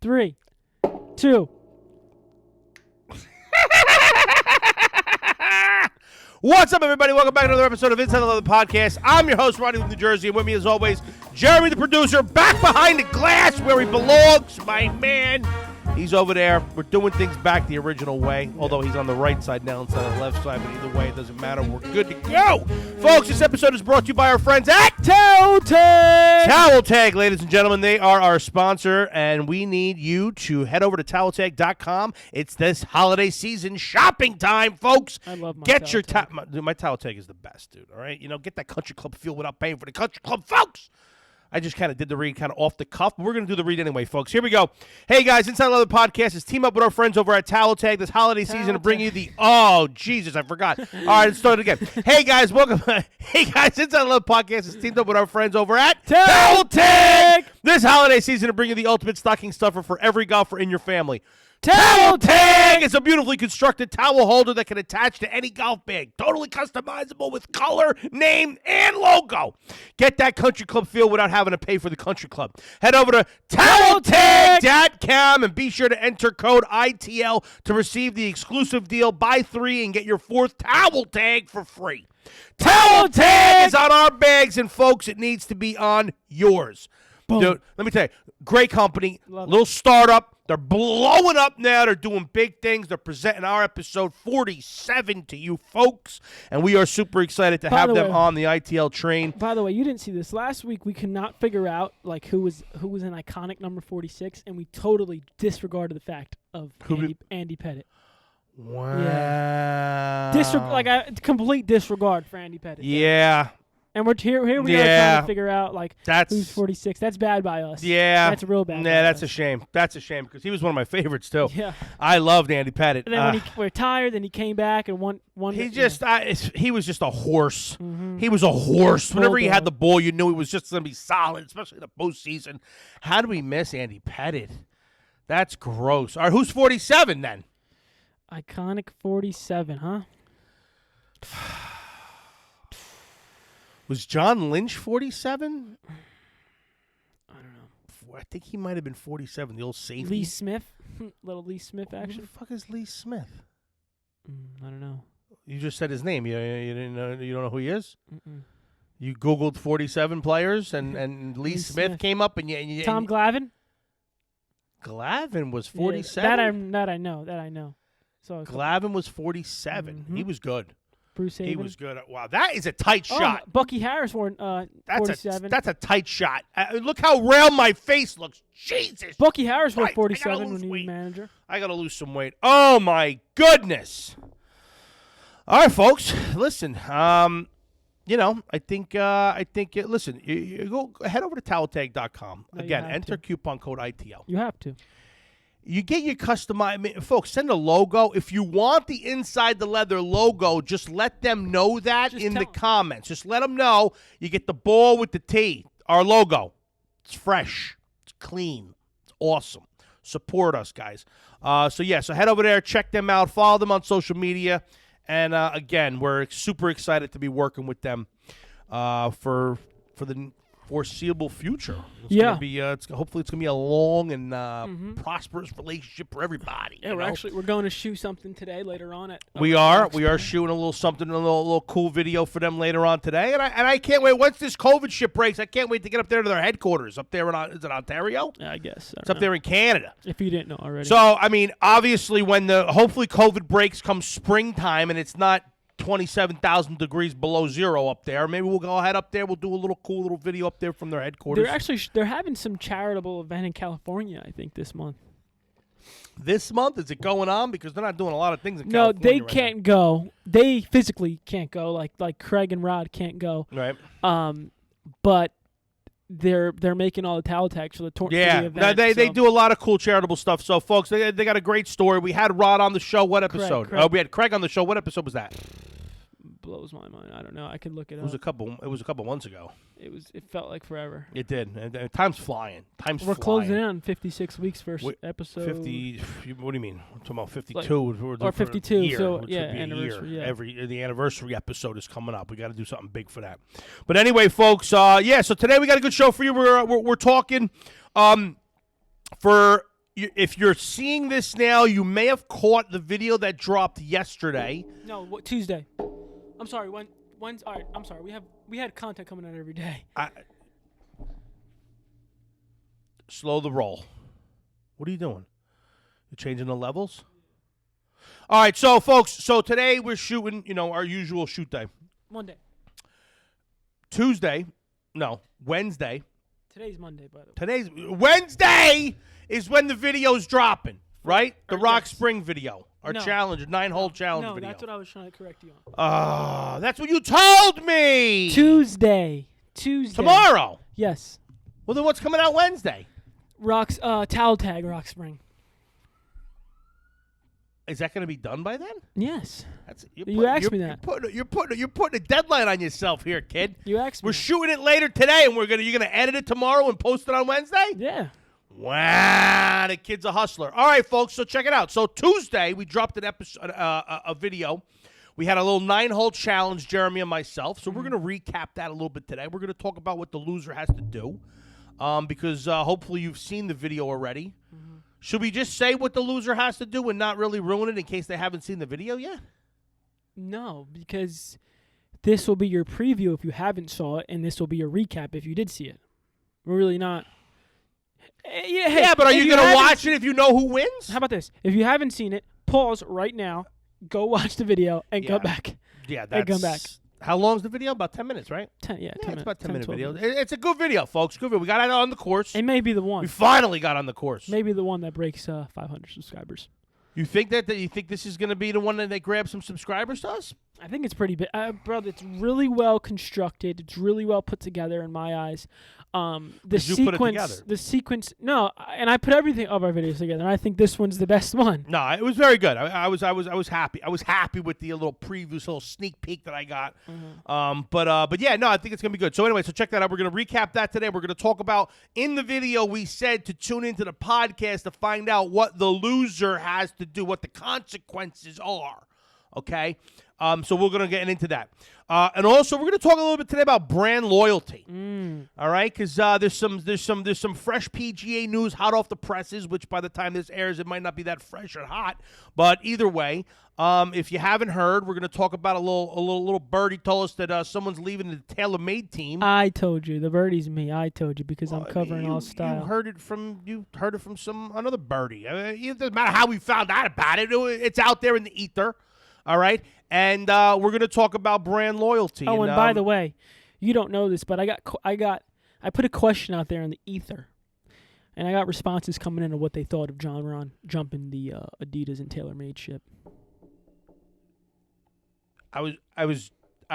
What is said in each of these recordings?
3, 2. What's up, everybody? Welcome back to another episode of Untitled Podcast. I'm your host, Ronnie from New Jersey, and with me, as always, Jeremy, the producer, back behind the glass where he belongs. My man, he's over there. We're doing things back the original way, although he's on the right side now instead of the left side, but either way, it doesn't matter. We're good to go. Folks, this episode is brought to you by our friends at Towel Tag! Towel Tag, ladies and gentlemen. They are our sponsor, and we need you to head over to TowelTag.com. It's this holiday season shopping time, folks. I love my Get Towel your Tag. my Towel Tag is the best, dude, all right? You know, get that country club feel without paying for the country club, folks. I just kind of did the read kind of off the cuff, but we're going to do the read anyway, folks. Here we go. Hey, guys, Inside Another Podcast is team up with our friends over at Towel Tag this holiday season to bring you the... Oh, Jesus, I forgot. All right, let's start it again. Hey, guys, welcome. Hey, guys, Inside Another Podcast is teamed up with our friends over at Towel Tag! this holiday season to bring you the ultimate stocking stuffer for every golfer in your family. Towel Tag is a beautifully constructed towel holder that can attach to any golf bag. Totally customizable with color, name, and logo. Get that country club feel without having to pay for the country club. Head over to TowelTag.com and be sure to enter code ITL to receive the exclusive deal. Buy 3 and get your 4th towel tag for free. Towel Tag is on our bags, and folks, it needs to be on yours. Boom. Dude, let me tell you, great company, Love little startup. They're blowing up now. They're doing big things. They're presenting our episode 47 to you folks, and we are super excited to By have the them way- on the ITL train. By the way, you didn't see this. Last week, we could not figure out like who was an iconic number 46, and we totally disregarded the fact of Andy Pettit. Wow. Complete disregard for Andy Pettit. Yeah. And we're here we are Yeah. trying to figure out who's 46. That's bad by us. Yeah. That's real bad. Nah, by that's us. a shame. That's a shame because he was one of my favorites too. Yeah. I loved Andy Pettit. And then when he retired, then he came back and won. He he was just a horse. Mm-hmm. He was a horse. Whenever he had Bulldog. the ball, you knew he was just going to be solid, especially in the postseason. How do we miss Andy Pettit? That's gross. All right, who's 47 then? Iconic 47, huh? Was John Lynch 47? I don't know. I think he might have been 47, the old safety. Lee Smith? Little Lee Smith Who action? the fuck is Lee Smith? I don't know. You just said his name. You didn't know. You don't know who he is? Mm-mm. You Googled 47 players, and Lee Smith came up, and you Tom Glavine? Glavine was Yeah, 47? that I know. So Glavine was 47. Mhm. He was good. Bruce Haven. He was good. Wow, that is a tight Oh, shot. Bucky Harris wore 47. That's a tight shot. Look how round my face looks. Jesus. Bucky Harris wore Christ, I gotta 47 lose when he was weight. manager. I got to lose some weight. Oh, my goodness. All right, folks. Listen, I think, listen, you go head over to TowelTag.com. No, you Again, have enter to. coupon code ITL. You have to. You get your customized, folks, send a logo. If you want the inside the leather logo, just let them know that Just in the tell 'em. comments. Just let them know you get the ball with the T, our logo. It's fresh. It's clean. It's awesome. Support us, guys. So head over there, check them out, follow them on social media. And, again, we're super excited to be working with them for the foreseeable future. It's Yeah. gonna be, hopefully it's going to be a long and prosperous relationship for everybody. Yeah, you know? we're going to shoot something today later on at. We are shooting a little something, a little cool video for them later on today, and I can't wait. Once this COVID shit breaks, I can't wait to get up there to their headquarters up there is it Ontario? Yeah, I guess. It's up there in Canada. If you didn't know already. So I mean, obviously, when hopefully COVID breaks come springtime and it's not 27,000 degrees below zero up there, maybe we'll go ahead up there. We'll do a little cool little video up there from their headquarters. they're having some charitable event in California, I think, this month. This month, is it going on? Because they're not doing a lot of things in No, California they right can't go. They physically can't go. Like Craig and Rod can't go. now. Right. But they're making all the towel tags for the tournament. Yeah, event, they so- do a lot of cool charitable stuff. So, folks, they got a great story. We had Rod on the show. What episode? Craig. We had Craig on the show. What episode was that? Blows my mind. I don't know. I could look it It up. was a couple months ago. It felt like forever. It did. And time's flying. We're closing in on 56 weeks first episode. 50. What do you mean? We're talking about 52 Like- or 52, Year, so, which yeah, would be a anniversary, year. yeah. The anniversary episode is coming up. We got to do something big for that. But anyway, folks. So today we got a good show for you. We're talking for if you're seeing this now, you may have caught the video that dropped yesterday. No, Tuesday. I'm sorry. When's all right? I'm sorry. We had content coming out every day. Slow the roll. What are you doing? You changing the levels? All right, so folks, today we're shooting, our usual shoot day. Monday. Wednesday. Today's Monday, by the way. Today's Wednesday is when the video's dropping, right? The Rock Spring video, our challenge, 9-hole challenge video. No, that's what I was trying to correct you on. That's what you told me. Tuesday. Tomorrow. Yes. Well, then what's coming out Wednesday? Towel tag Rock Spring. Is that going to be done by then? Yes. You asked me that. You're putting a deadline on yourself here, kid. You asked me. We're shooting it later today, and you're gonna edit it tomorrow and post it on Wednesday? Yeah. Wow, the kid's a hustler. All right, folks. So check it out. So Tuesday we dropped an episode, a video. We had a little 9-hole challenge, Jeremy and myself. So we're gonna recap that a little bit today. We're gonna talk about what the loser has to do, because hopefully you've seen the video already. Should we just say what the loser has to do and not really ruin it in case they haven't seen the video yet? No, because this will be your preview if you haven't saw it, and this will be your recap if you did see it. We're really not. Yeah, but are you going to watch it if you know who wins? How about this? If you haven't seen it, pause right now, go watch the video, and come back. Yeah, and come back. How long is the video? About 10 minutes, right? 10 minutes. It's about 10-minute video. It's a good video, folks. Good video. We got it on the course. It may be the one. We finally got on the course. Maybe the one that breaks 500 subscribers. You think that you think this is going to be the one that they grab some subscribers to us? I think it's pretty big. Brother, it's really well constructed. It's really well put together in my eyes. The sequence. No, and I put everything of our videos together, and I think this one's the best one. No, it was very good. I was happy. I was happy with the little preview, little sneak peek that I got. But yeah, no, I think it's gonna be good. So anyway, so check that out. We're gonna recap that today. We're gonna talk about in the video. We said to tune into the podcast to find out what the loser has to do, what the consequences are. Okay. So we're going to get into that. And also we're going to talk a little bit today about brand loyalty. All right? Because there's some fresh PGA news hot off the presses, which by the time this airs, it might not be that fresh or hot. But either way, if you haven't heard, we're going to talk about a little birdie told us that someone's leaving the TaylorMade team. I told you. The birdie's me. I told you because I'm covering all style. You heard it from another birdie. It doesn't matter how we found out about it. It's out there in the ether. All right, and we're going to talk about brand loyalty. Oh, and by the way, you don't know this, but I put a question out there in the ether, and I got responses coming in of what they thought of Jon Rahm jumping the Adidas and TaylorMade ship. I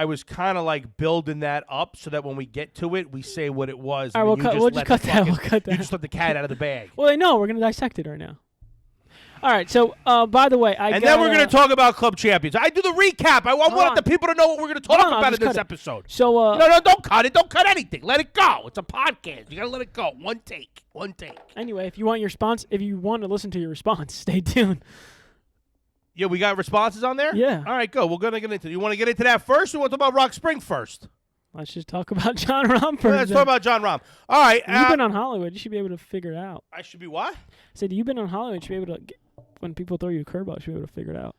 was kind of like building that up so that when we get to it, we say what it was. All right, we'll just cut that. You just let the cat out of the bag. Well, I know we're going to dissect it right now. All right, so by the way, then we're going to talk about club champions. I do the recap. I want the people to know what we're going to talk about in this episode. So no, don't cut it. Don't cut anything. Let it go. It's a podcast. You got to let it go. One take. Anyway, if you want to listen to your response, stay tuned. Yeah, we got responses on there? Yeah. All right, go. We're going to get into it. You want to get into that first, or want to talk about Rock Spring first? Let's just talk about Jon Rahm first. Let's talk about Jon Rahm. All right. You've been on Hollywood. You should be able to figure it out. I should be what? I said you've been on Hollywood. You should be able to when people throw you a curveball, you should be able to figure it out.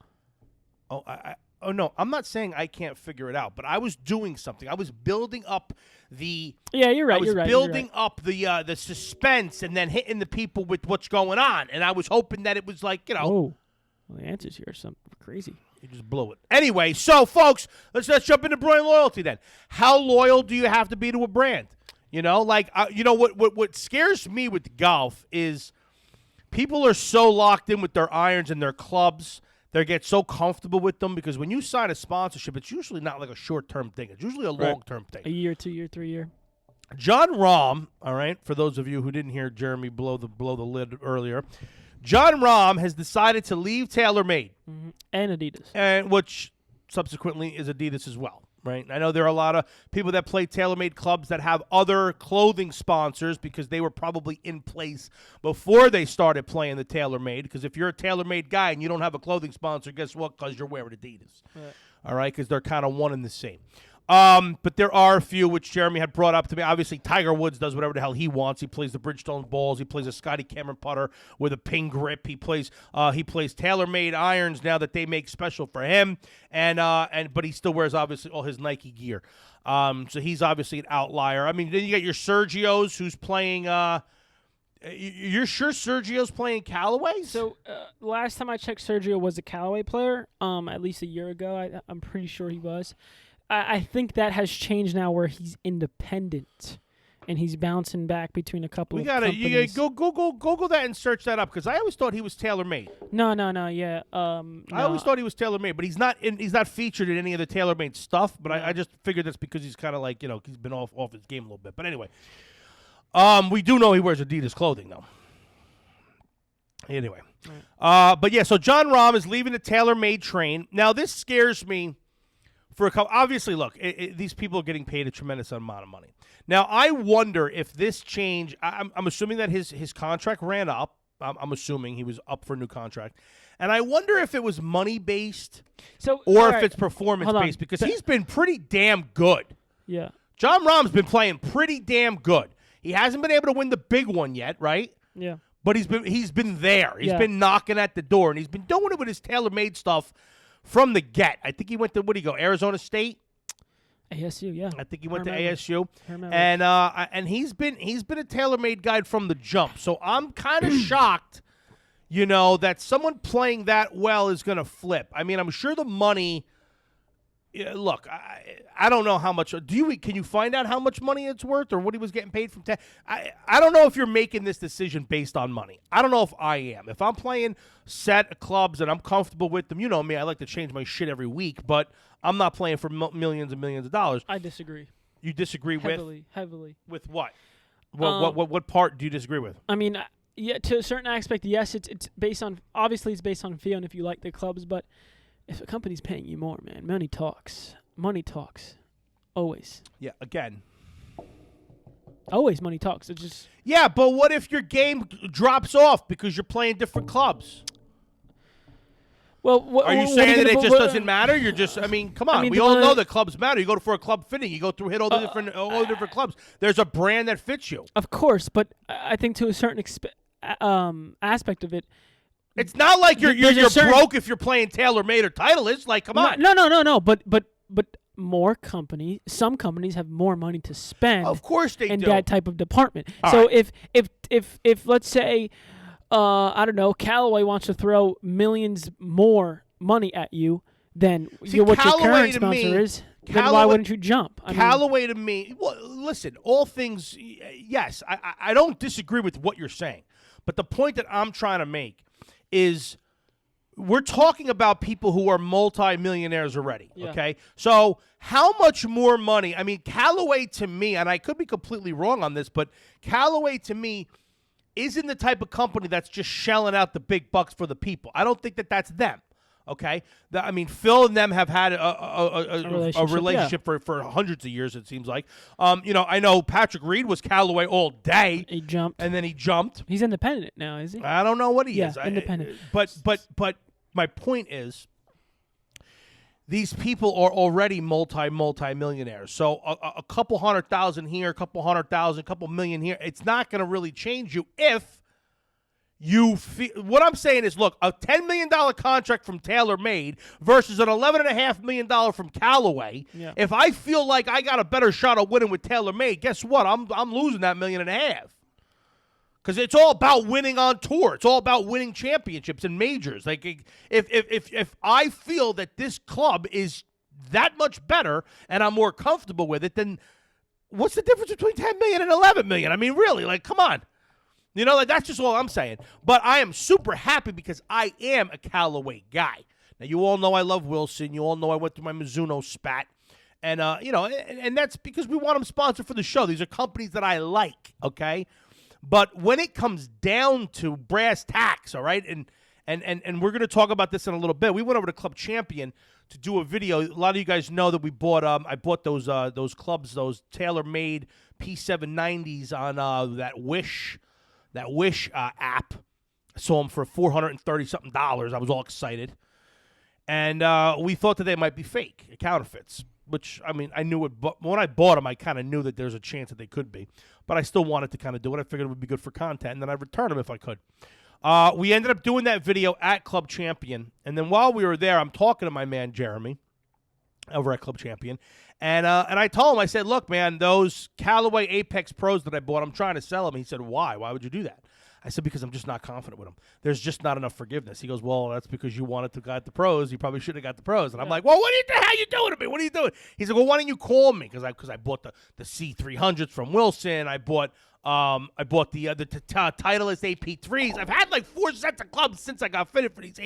Oh, no. I'm not saying I can't figure it out, but I was doing something. I was building up the... Yeah, you're right. I was building up the suspense and then hitting the people with what's going on. And I was hoping that it was like, Oh, well, the answers here are something crazy. You just blew it. Anyway, so, folks, let's jump into brand loyalty then. How loyal do you have to be to a brand? What scares me with golf is... people are so locked in with their irons and their clubs. They get so comfortable with them because when you sign a sponsorship, it's usually not like a short-term thing. It's usually a long-term thing. A year, 2 year, 3 year. Jon Rahm, all right, for those of you who didn't hear Jeremy blow the lid earlier, Jon Rahm has decided to leave TaylorMade. Mm-hmm. And Adidas. And which subsequently is Adidas as well. Right. I know there are a lot of people that play TaylorMade clubs that have other clothing sponsors because they were probably in place before they started playing the TaylorMade. Because if you're a TaylorMade guy and you don't have a clothing sponsor, guess what? Because you're wearing Adidas. Right. All right, because they're kind of one and the same. But there are a few which Jeremy had brought up to me. Obviously, Tiger Woods does whatever the hell he wants. He plays the Bridgestone balls. He plays a Scotty Cameron putter with a ping grip. He plays TaylorMade irons now that they make special for him. But he still wears obviously all his Nike gear. So he's obviously an outlier. I mean, then you got your Sergio's who's playing. You're sure Sergio's playing Callaway? So last time I checked, Sergio was a Callaway player. At least a year ago, I'm pretty sure he was. I think that has changed now, where he's independent, and he's bouncing back between a couple of companies. You gotta Google that and search that up, because I always thought he was TaylorMade. No, yeah. I always thought he was TaylorMade, but he's not. He's not featured in any of the TaylorMade stuff. But I just figured that's because he's kind of like he's been off his game a little bit. But anyway, we do know he wears Adidas clothing though. Anyway, but yeah, so Jon Rahm is leaving the TaylorMade train. Now this scares me. For a couple, obviously, look, these people are getting paid a tremendous amount of money. Now, I wonder if this change. I'm assuming that his contract ran up. I'm assuming he was up for a new contract, and I wonder if it was money based, or if it's performance based, because he's been pretty damn good. Yeah, Jon Rahm's been playing pretty damn good. He hasn't been able to win the big one yet, right? Yeah, but he's been there. He's been knocking at the door, and he's been doing it with his TaylorMade stuff. From the get. I think he went to, where did he go, Arizona State? ASU, yeah. I think he went to ASU. And he's been a TaylorMade guy from the jump. So I'm kind of shocked, that someone playing that well is going to flip. I mean, I'm sure the money, look, I don't know how much. Can you find out how much money it's worth or what he was getting paid from I don't know if you're making this decision based on money. I don't know if I am. If I'm playing set of clubs and I'm comfortable with them, you know me, I like to change my shit every week, but I'm not playing for millions and millions of dollars. I disagree. You disagree Heavily. With what? What part do you disagree with? I mean, yeah, to a certain aspect, yes, it's based on, obviously it's based on feel and if you like the clubs, but if a company's paying you more, man, money talks. Money talks. Always. Yeah, again. Always money talks. It's just. Yeah, but what if your game drops off because you're playing different clubs? Well, are you saying that it just doesn't matter? You're just, come on. We all know that clubs matter. You go for a club fitting. You go through, hit all the different clubs. There's a brand that fits you. Of course, but I think to a certain aspect of it, it's not like you're broke if you're playing TaylorMade or Titleist. Like, come on. No. But some companies have more money to spend. Of course they do. In that type of department. If let's say, I don't know, Callaway wants to throw millions more money at you than what your current sponsor is, then why wouldn't you jump? Callaway to me, well, listen, all things, yes, I don't disagree with what you're saying. But the point that I'm trying to make is we're talking about people who are multi-millionaires already, okay? So how much more money? I mean, Callaway to me, and I could be completely wrong on this, but Callaway to me isn't the type of company that's just shelling out the big bucks for the people. I don't think that that's them, okay? Phil and them have had a relationship for hundreds of years, it seems like. I know Patrick Reed was Callaway all day. He jumped. And then he jumped. He's independent now, is he? I don't know what he is. Independent. But my point is, these people are already multi-millionaires. So a couple 100,000 here, a couple 100,000, a couple million here, it's not going to really change you if you feel. What I'm saying is, look, a $10 million contract from TaylorMade versus an $11.5 million from Callaway. Yeah. If I feel like I got a better shot of winning with TaylorMade, guess what? I'm losing that $1.5 million. Because it's all about winning on tour. It's all about winning championships and majors. Like, if I feel that this club is that much better and I'm more comfortable with it, then what's the difference between $10 million and $11 million? I mean, really, like, come on. That's just all I'm saying. But I am super happy because I am a Callaway guy. Now, you all know I love Wilson. You all know I went through my Mizuno spat. And, and that's because we want them sponsored for the show. These are companies that I like, okay? But when it comes down to brass tacks, all right, and we're going to talk about this in a little bit. We went over to Club Champion to do a video. A lot of you guys know that we bought. I bought those clubs, those TaylorMade P790s on that Wish app. I saw them for $430-something. I was all excited, and we thought that they might be fake, counterfeits. which, I mean, I knew it. But when I bought them, I kind of knew that there's a chance that they could be. But I still wanted to kind of do it. I figured it would be good for content, and then I'd return them if I could. We ended up doing that video at Club Champion. And then while we were there, I'm talking to my man, Jeremy, over at Club Champion. And I told him, I said, look, man, those Callaway Apex Pros that I bought, I'm trying to sell them. He said, why? Why would you do that? I said, because I'm just not confident with them. There's just not enough forgiveness. He goes, well, that's because you wanted to get the pros. You probably should have got the pros. And I'm like, well, how you doing to me? What are you doing? He's like, well, why don't you call me? Because I bought the C300s from Wilson. I bought the Titleist AP3s. I've had like 4 sets of clubs since I got fitted for these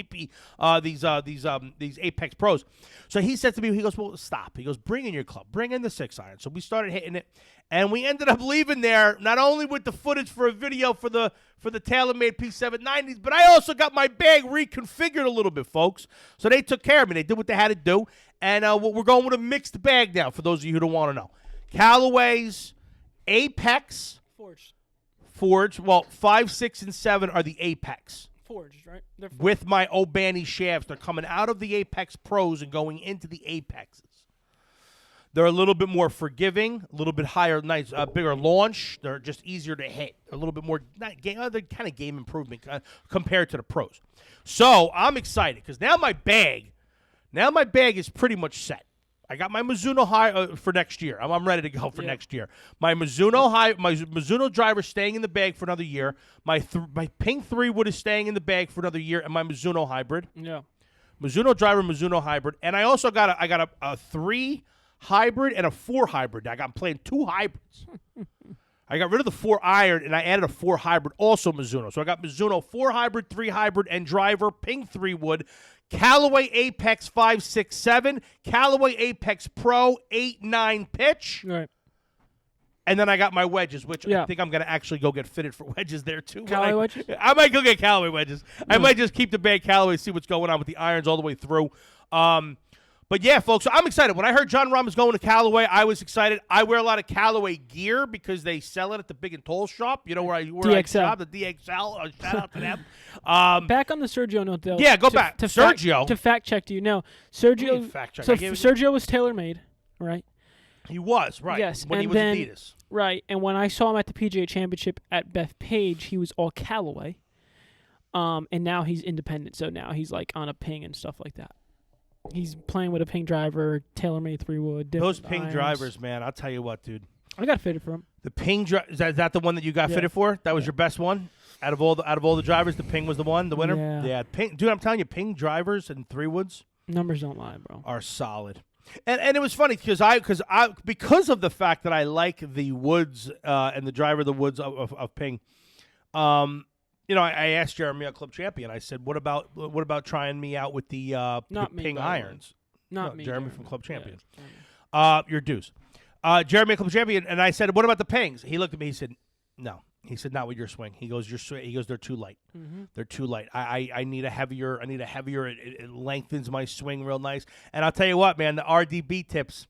these Apex Pros. So he said to me, he goes, well, stop. He goes, bring in your club, bring in the 6-iron. So we started hitting it, and we ended up leaving there not only with the footage for a video for the TaylorMade P790s, but I also got my bag reconfigured a little bit, folks. So they took care of me. They did what they had to do, and we're going with a mixed bag now. For those of you who don't want to know, Callaway's Apex. Forged. Well, 5, 6, and 7 are the Apex. Forged, right? They're forged. With my O'Bany shafts. They're coming out of the Apex Pros and going into the Apexes. They're a little bit more forgiving, a little bit higher, nice, bigger launch. They're just easier to hit. A little bit more, they're kind of game improvement compared to the Pros. So I'm excited because now my bag is pretty much set. I got my Mizuno high for next year. I'm ready to go for next year. My Mizuno driver staying in the bag for another year. My Ping 3-wood is staying in the bag for another year, and my Mizuno hybrid. Yeah. Mizuno driver, Mizuno hybrid, and I also got a 3 hybrid and a 4 hybrid. I'm playing 2 hybrids. I got rid of the 4 iron, and I added a 4 hybrid, also Mizuno. So I got Mizuno 4 hybrid, 3 hybrid, and driver, Ping 3-wood. Callaway Apex 5, 6, 7, Callaway Apex Pro 8, 9 pitch. Right. And then I got my wedges, which I think I'm going to actually go get fitted for wedges there too. Callaway wedges? I might go get Callaway wedges. I might just keep the bag Callaway, see what's going on with the irons all the way through. But yeah, folks, so I'm excited. When I heard Jon Rahm is going to Callaway, I was excited. I wear a lot of Callaway gear because they sell it at the Big and Tall shop. You know where I shop, the DXL. Shout out to them. Back on the Sergio note, though. Yeah, go back. To Sergio. To fact check you. No, Sergio. Fact check. So Sergio was TaylorMade, right? He was, right. Yes. When he was then, Adidas. Right. And when I saw him at the PGA Championship at Bethpage, he was all Callaway. And now he's independent. So now he's like on a Ping and stuff like that. He's playing with a Ping driver, TaylorMade 3-wood. Those Ping drivers, man, I'll tell you what, dude. I got fitted for him. The Ping is that the one that you got fitted for? That was your best one out of all the drivers. The Ping was the winner. Yeah, Ping, dude. I'm telling you, Ping drivers and 3-woods. Numbers don't lie, bro. Are solid. And it was funny because of the fact that I like the woods and the driver of the woods of Ping. You know, I asked Jeremy at Club Champion. I said, "What about trying me out with the Ping irons?" Not me, Jeremy from Club Champion. Yeah, your dues. Jeremy at Club Champion, and I said, "What about the Pings?" He looked at me. He said, "No." He said, "Not with your swing." He goes, they're too light. Mm-hmm. They're too light. I need a heavier. It lengthens my swing real nice." And I'll tell you what, man, the RDB tips.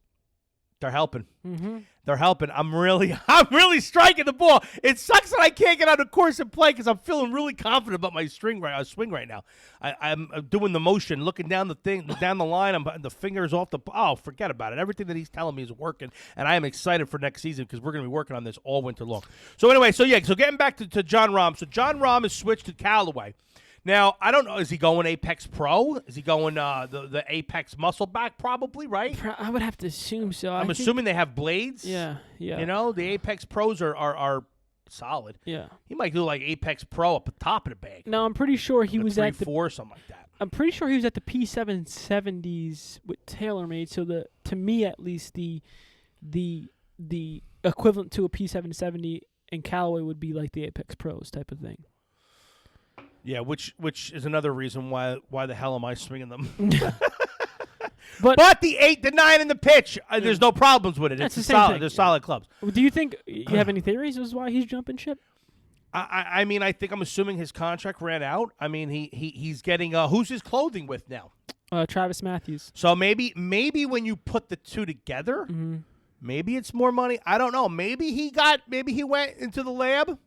They're helping. Mm-hmm. They're helping. I'm really striking the ball. It sucks that I can't get on the course and play because I'm feeling really confident about my swing right now. I'm doing the motion, looking down the line. I'm the fingers off the. Oh, forget about it. Everything that he's telling me is working, and I am excited for next season because we're going to be working on this all winter long. So anyway, so getting back to Jon Rahm. So Jon Rahm has switched to Callaway. Now, I don't know. Is he going Apex Pro? Is he going the Apex Muscleback? Probably, right? I would have to assume so. I'm assuming they have blades. Yeah. You know, the Apex Pros are solid. Yeah. He might do like Apex Pro up the top of the bag. No, I'm pretty sure he was at the 3-4, something like that. I'm pretty sure he was at the P770s with TaylorMade. So to me at least, the equivalent to a P770 in Callaway would be like the Apex Pros type of thing. Yeah, which is another reason why the hell am I swinging them? but the 8, the 9, and the pitch, there's no problems with it. That's it's the same thing. They're solid clubs. Do you think you have any theories as why he's jumping ship? I mean, I think I'm assuming his contract ran out. I mean, he's getting who's his clothing with now? Travis Matthews. So maybe when you put the two together, maybe it's more money. I don't know. Maybe he went into the lab.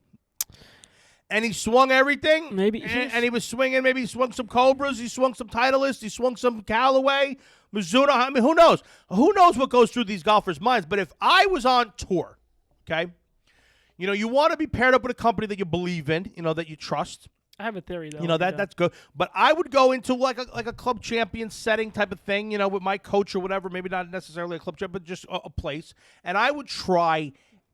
And he swung everything. Maybe and he was swinging. Maybe he swung some Cobras. He swung some Titleist. He swung some Callaway. Mizuno, I mean, who knows? Who knows what goes through these golfers' minds? But if I was on tour, okay, you want to be paired up with a company that you believe in, that you trust. I have a theory, though. That's good. But I would go into like a club champion setting type of thing, with my coach or whatever. Maybe not necessarily a club champion, but just a place. And I would try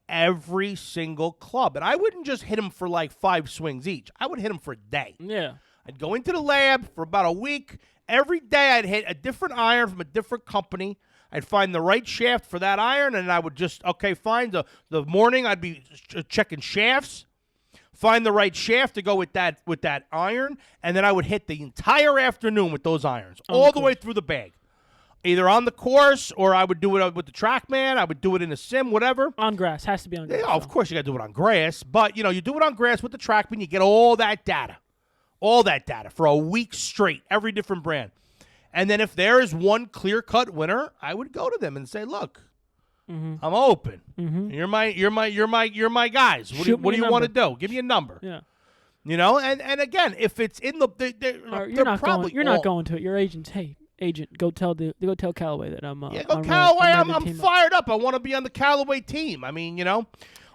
every single club. And I wouldn't just hit them for like 5 swings each. I would hit them for a day. Yeah. I'd go into the lab for about a week. Every day I'd hit a different iron from a different company. I'd find the right shaft for that iron, and I would just, find the morning I'd be checking shafts. Find the right shaft to go with that iron, and then I would hit the entire afternoon with those irons, all the way through the bag. Either on the course, or I would do it with the TrackMan. I would do it in a sim, whatever. On grass. Has to be on grass. Yeah, of course you got to do it on grass. But, you do it on grass with the TrackMan, you get all that data. All that data for a week straight, every different brand. And then if there is one clear-cut winner, I would go to them and say, look, I'm open. You're my guys. What do you want to do? Give me a number. Yeah. And again, if it's in you're not going to it. Your agent's, hey, agent, go tell Callaway that I'm go Callaway. I'm fired up. I want to be on the Callaway team. I mean,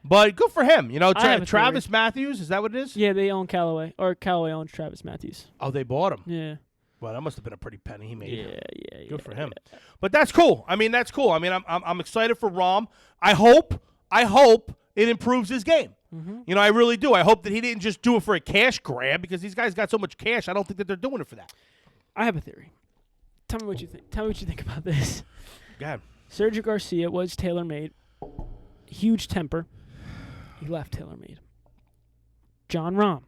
but good for him. Travis Matthews, is that what it is? Yeah, they own Callaway, or Callaway owns Travis Matthews. Oh, they bought him. Yeah. Well, that must have been a pretty penny he made. Yeah. Good for him. Yeah. But that's cool. I mean, that's cool. I mean, I'm excited for Rahm. I hope it improves his game. I really do. I hope that he didn't just do it for a cash grab, because these guys got so much cash. I don't think that they're doing it for that. I have a theory. Tell me what you think. Tell me what you think about this. Go ahead. Sergio Garcia was TaylorMade. Huge temper. He left TaylorMade. Jon Rahm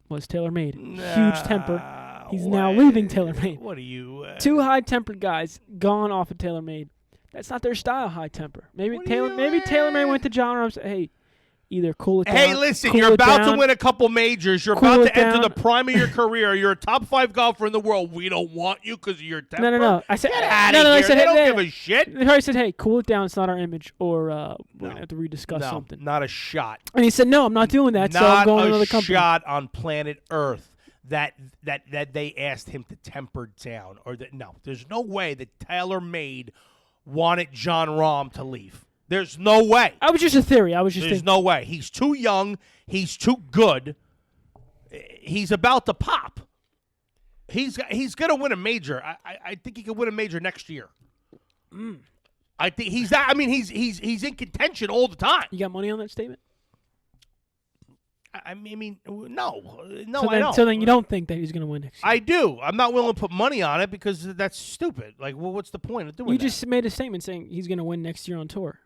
was TaylorMade. Huge temper. He's now leaving TaylorMade. What are you? 2 high-tempered guys gone off of TaylorMade. That's not their style, high temper. Maybe TaylorMade went to Jon Rahm and said, hey, either cool it down. Hey, listen, you're about to win a couple majors. You're about to enter the prime of your career. You're a top 5 golfer in the world. We don't want you because of your temper. No. I said, get out of here. I said, they don't give a shit. They probably said, hey, cool it down. It's not our image. Or we're going to have to rediscuss something. Not a shot. And he said, no, I'm not doing that, so I'm going to another company. Not a shot on planet Earth that they asked him to temper down. No, there's no way that TaylorMade wanted Jon Rahm to leave. There's no way. I was just a theory. There's no way. He's too young. He's too good. He's about to pop. He's going to win a major. I think he could win a major next year. I think he's that. I mean, he's in contention all the time. You got money on that statement? I mean, no, I don't. So then you don't think that he's going to win next year? I do. I'm not willing to put money on it because that's stupid. Like, well, what's the point of doing that? You just made a statement saying he's going to win next year on tour.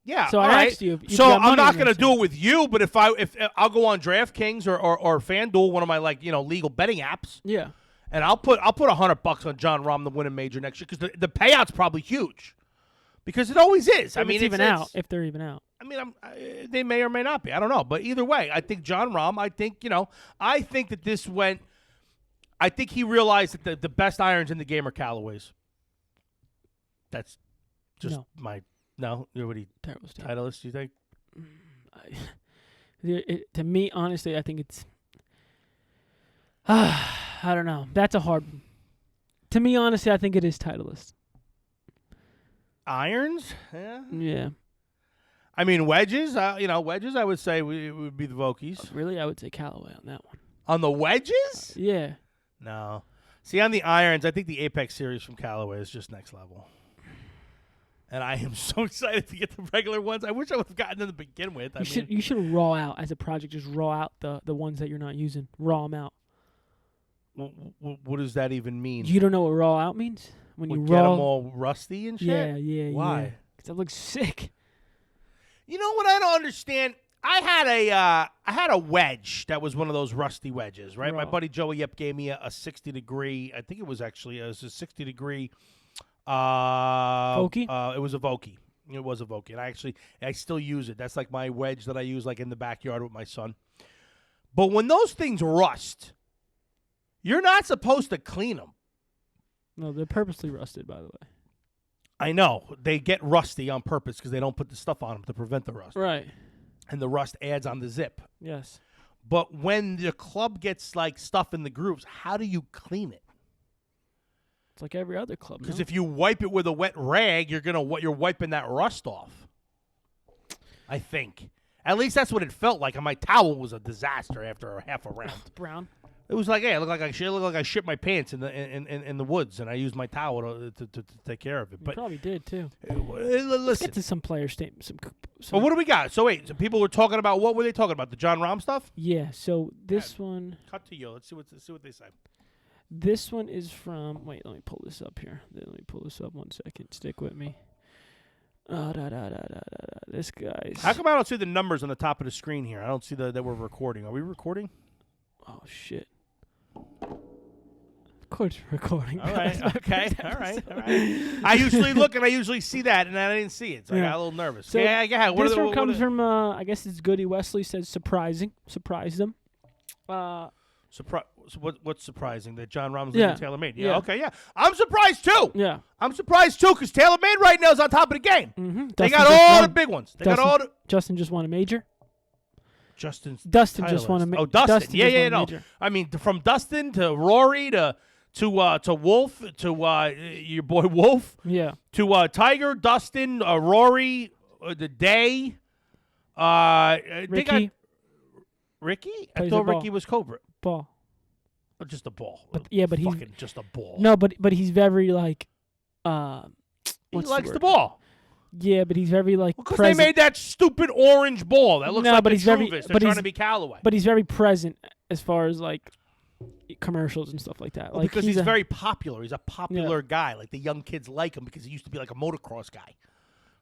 Yeah. So I asked you. So I'm not going to do it with you, but if I'll go on DraftKings or FanDuel, one of my legal betting apps. Yeah. And I'll put $100 on Jon Rahm to win a major next year because the payout's probably huge. Because it always is. If they're even out. I mean, they may or may not be. I don't know. But either way, I think Jon Rahm, I think that this went – I think he realized that the best irons in the game are Callaways. That's just my – no? You're what Titleist, you think? To me, honestly, I think it's – I don't know. That's a hard one. To me, honestly, I think it is Titleist. Irons? Yeah. Yeah. I mean, wedges, wedges, I would say it would be the Vokies. Really? I would say Callaway on that one. On the wedges? Yeah. No. See, on the irons, I think the Apex series from Callaway is just next level. And I am so excited to get the regular ones. I wish I would have gotten them to begin with. You should raw out as a project. Just raw out the ones that you're not using. Raw them out. What does that even mean? You don't know what raw out means? When you get them all rusty and shit? Yeah. Why? Because that looks sick. You know what I don't understand? I had a wedge that was one of those rusty wedges, right? Raw. My buddy Joey Yep gave me a 60-degree. I think it was a 60-degree. Vokey? It was a Vokey. It was a Vokey, and I still use it. That's like my wedge that I use like in the backyard with my son. But when those things rust, you're not supposed to clean them. No, they're purposely rusted, by the way. I know. They get rusty on purpose because they don't put the stuff on them to prevent the rust. Right. And the rust adds on the zip. Yes. But when the club gets like stuff in the grooves, how do you clean it? It's like every other club. Because if you wipe it with a wet rag, you're wiping that rust off. I think. At least that's what it felt like. And my towel was a disaster after half a round. Brown. It was like, it looked like I shit my pants in the woods, and I used my towel to take care of it. But you probably did too. Listen, let's get to some player statements. Well, what do we got? So wait, so people were talking about, what were they talking about? The Jon Rahm stuff? Yeah. So this one. Cut to you. Let's see what they say. This one is from. Wait, let me pull this up here. Let me pull this up 1 second. Stick with me. This guy's. How come I don't see the numbers on the top of the screen here? I don't see that we're recording. Are we recording? Oh shit. Of course we're recording. All right. Okay. All right. I usually look and I usually see that, and I didn't see it, so I got a little nervous. So yeah. This one comes from. I guess it's Goody Wesley says surprised them. What's surprising? That Jon Rahm's leaving TaylorMade. Yeah. Okay. Yeah. I'm surprised too. Yeah. I'm surprised too because TaylorMade right now is on top of the game. Mm-hmm. They got all the big ones. Justin just won a major. Dustin just won a major. Oh, Dustin. Yeah. No. I mean, from Dustin to Rory to Wolf to your boy Wolf. Yeah. To Tiger, Dustin, Rory, the Day. Ricky. They got Ricky. I thought Ricky was Cobra. Ball. Oh, just a ball. But he's fucking just a ball. No, but he's very like. He likes the ball. Yeah, but he's very like. Because they made that stupid orange ball that looks like but he's very. They're trying to be Callaway. But he's very present as far as like commercials and stuff like that. Well, because he's very popular. He's a popular guy. Like the young kids like him because he used to be like a motocross guy,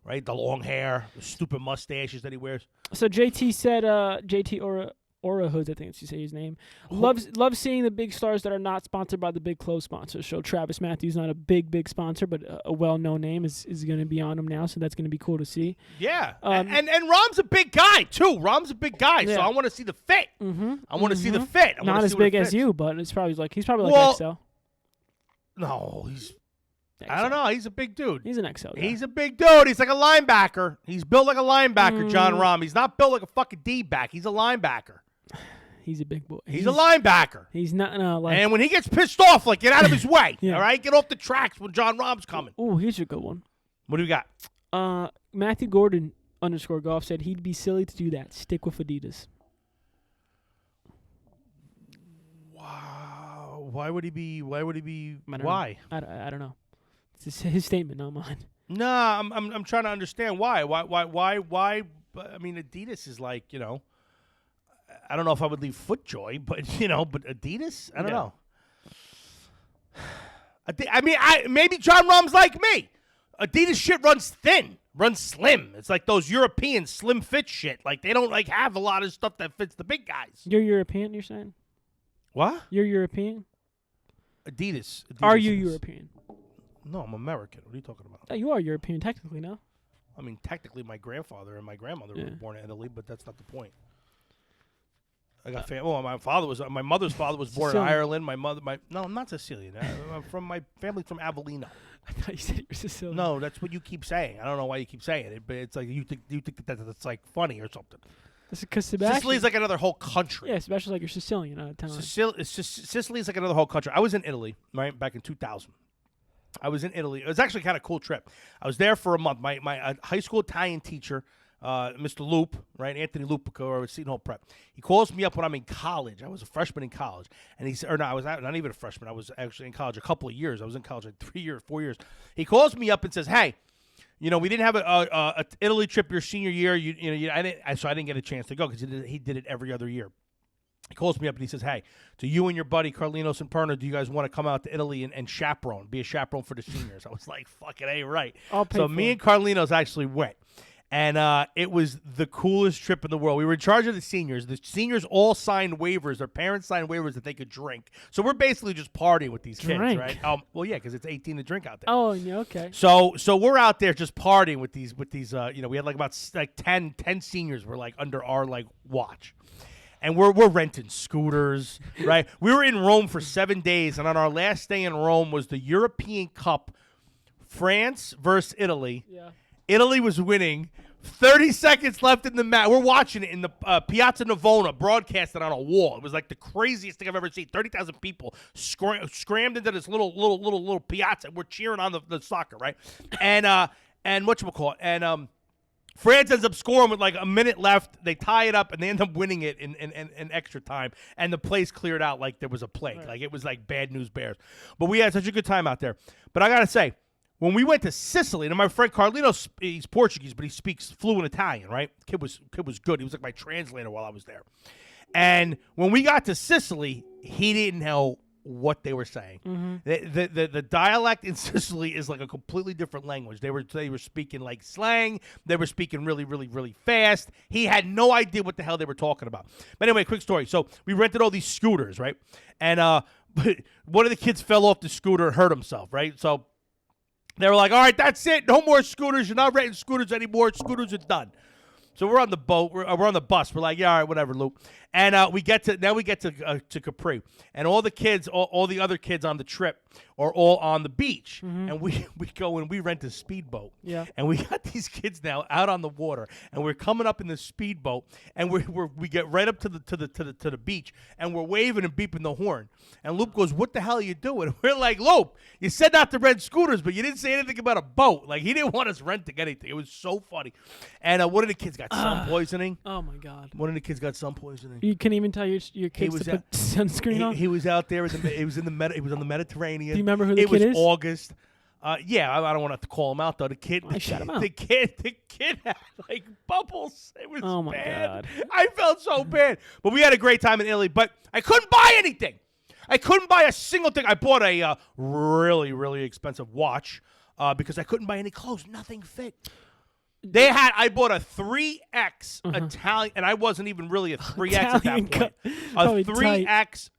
right? The long hair, the stupid mustaches that he wears. So JT said, JT Aura Hoods, I think that's you say his name. Loves seeing the big stars that are not sponsored by the big clothes sponsors. So Travis Matthews, not a big sponsor, but a well-known name is going to be on him now. So that's going to be cool to see. Yeah, and Rahm's a big guy too. Rahm's a big guy, so I want to see the fit. Mm-hmm. I want to see the fit. Not as big as you, but he's probably like XL. No, he's. XL. I don't know. He's a big dude. He's an XL guy. He's a big dude. He's like a linebacker. He's built like a linebacker, Jon Rahm. He's not built like a fucking D-back. He's a linebacker. He's a big boy. He's a linebacker. He's not. And when he gets pissed off, like, get out of his way. Yeah. All right? Get off the tracks when Jon Rahm's coming. Oh, here's a good one. What do we got? Matthew Gordon _golf said he'd be silly to do that. Stick with Adidas. Wow. Why would he be? Why? I don't know. It's his statement, not mine. No, I'm trying to understand why. Why? I mean, Adidas is like, you know. I don't know if I would leave FootJoy, but but Adidas, I don't know. I mean, maybe Jon Rahm's like me. Adidas shit runs thin, runs slim. It's like those European slim fit shit. Like they don't like have a lot of stuff that fits the big guys. You're European, you're saying? What? You're European? Adidas Are you European? No, I'm American. What are you talking about? Oh, you are European technically, no? I mean, technically, my grandfather and my grandmother were born in Italy, but that's not the point. I got family. Well, my mother's father was born Sicilian. in Ireland. No, I'm not Sicilian. I'm from my family's from Avellino. I thought you said you were Sicilian. No, that's what you keep saying. I don't know why you keep saying it, but it's like you think that's like funny or something. That's because Sebastian. Sicily's like another whole country. Yeah, Sebastian's like you're Sicilian out of town. Sicily's like another whole country. I was in Italy, right, back in 2000. I was in Italy. It was actually kind of a cool trip. I was there for a month. My high school Italian teacher, Mr. Loop, right, Anthony Lupico, I was Seton Hall Prep. He calls me up when I'm in college. I was a freshman in college, and I was not even a freshman. I was actually in college a couple of years. I was in college like 4 years. He calls me up and says, "Hey, we didn't have a Italy trip your senior year. So I didn't get a chance to go because he did it every other year." He calls me up and he says, "Hey, do you and your buddy Carlinos and Perna, do you guys want to come out to Italy and chaperone, be a chaperone for the seniors?" I was like, "Fucking A, right." So me and Carlinos actually went. And it was the coolest trip in the world. We were in charge of the seniors. The seniors all signed waivers. Their parents signed waivers that they could drink. So we're basically just partying with these kids, right? Well, yeah, because it's 18 to drink out there. Oh, yeah, okay. So we're out there just partying with these. We had like about 10 seniors were like under our like watch. And we're renting scooters, right? We were in Rome for 7 days, and on our last day in Rome was the European Cup, France versus Italy. Yeah. Italy was winning 30 seconds left in the match. We're watching it in the Piazza Navona, broadcasted on a wall. It was like the craziest thing I've ever seen. 30,000 people scrammed into this little piazza. We're cheering on the soccer, right? And whatchamacallit? And France ends up scoring with like a minute left. They tie it up, and they end up winning it in extra time. And the place cleared out like there was a plague. Right. Like it was like bad news bears. But we had such a good time out there. But I got to say, when we went to Sicily, and my friend Carlino, he's Portuguese, but he speaks fluent Italian, right? Kid was good. He was like my translator while I was there. And when we got to Sicily, he didn't know what they were saying. Mm-hmm. The dialect in Sicily is like a completely different language. They were speaking like slang. They were speaking really, really, really fast. He had no idea what the hell they were talking about. But anyway, quick story. So we rented all these scooters, right? And but one of the kids fell off the scooter and hurt himself, right? So they were like, all right, that's it. No more scooters. You're not renting scooters anymore. Scooters are done. So we're on the boat. We're on the bus. We're like, yeah, all right, whatever, Luke. And we get to Capri, and all the kids, all the other kids on the trip are all on the beach, and we go and we rent a speedboat. Yeah. And we got these kids now out on the water, and we're coming up in the speedboat, and we get right up to the beach, and we're waving and beeping the horn. And Luke goes, "What the hell are you doing?" And we're like, "Luke, you said not to rent scooters, but you didn't say anything about a boat." Like he didn't want us renting anything. It was so funny. And one of the kids got sun poisoning. Oh my God. One of the kids got sun poisoning. You can even tell your kids to put sunscreen on. He was out there. He was on the Mediterranean. Do you remember who the kid is? It was August. Yeah, I don't want to have to call him out though. The kid, shut him out. The kid had like bubbles. It was oh my bad. God. I felt so bad. But we had a great time in Italy. But I couldn't buy anything. I couldn't buy a single thing. I bought a really, really expensive watch because I couldn't buy any clothes. Nothing fit. I bought a 3X Italian, and I wasn't even really a 3X at that point. A 3X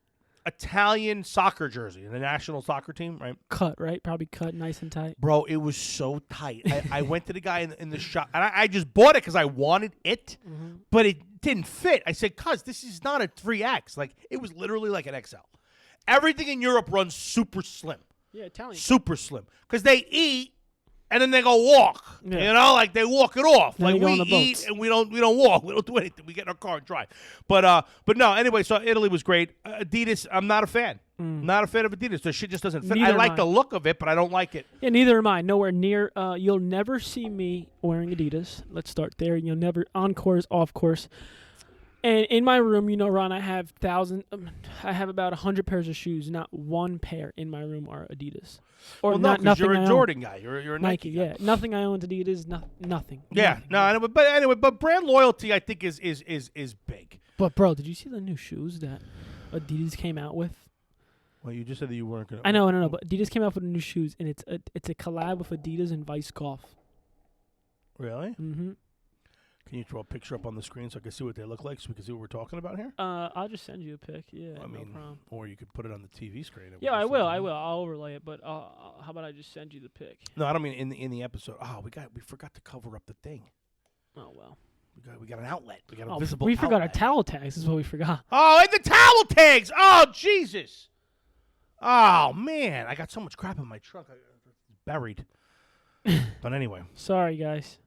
Italian soccer jersey, the national soccer team, right? Cut, right? Probably cut nice and tight. Bro, it was so tight. I went to the guy in the shop, and I just bought it because I wanted it, but it didn't fit. I said, cuz, this is not a 3X. Like, it was literally like an XL. Everything in Europe runs super slim. Yeah, Italian. Super slim. Because they eat, and then they go walk. Yeah. You know, like they walk it off. Then like we eat and we don't walk. We don't do anything. We get in our car and drive. But no. Anyway, so Italy was great. Adidas, I'm not a fan. Not a fan of Adidas. The shit just doesn't fit. I like the look of it, but I don't like it. Yeah, neither am I. Nowhere near. You'll never see me wearing Adidas. Let's start there. You'll never on course, off course. And in my room, you know, Ron, I have about 100 pairs of shoes. Not one pair in my room are Adidas. Or well, not, no, nothing. You're a Jordan guy. You're a Nike guy. Yeah, nothing I own Adidas. Nothing. Yeah, no. But anyway, brand loyalty, I think, is big. But bro, did you see the new shoes that Adidas came out with? Well, you just said that you weren't gonna. I know. But Adidas came out with new shoes, and it's a collab with Adidas and Vice Golf. Really? Mm-hmm. Can you throw a picture up on the screen so I can see what they look like, so we can see what we're talking about here? I'll just send you a pic. Yeah, I mean, no problem. or you could put it on the TV screen. Yeah, I will. I'll overlay it. But how about I just send you the pic? No, I don't mean in the episode. Oh, we forgot to cover up the thing. Oh well. We got an outlet. We got a visible. We outlet. forgot our towel tags. Is what we forgot. Oh, and the towel tags. Oh, Jesus. Oh man, I got so much crap in my truck. It's buried. But anyway. Sorry, guys.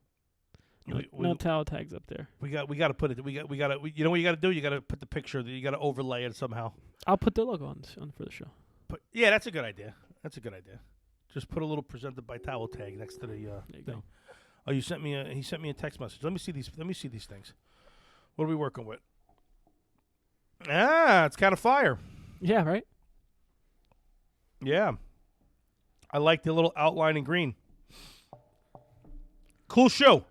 No towel tags up there. We got to put it. You know what you got to do? You got to put the picture. You got to overlay it somehow. I'll put the logo on for the show. Yeah, that's a good idea. Just put a little presented by towel tag next to the there you thing. Go. Oh, he sent me a text message. Let me see these things. What are we working with? It's kind of fire. Yeah, right. Yeah, I like the little outline in green. Cool show.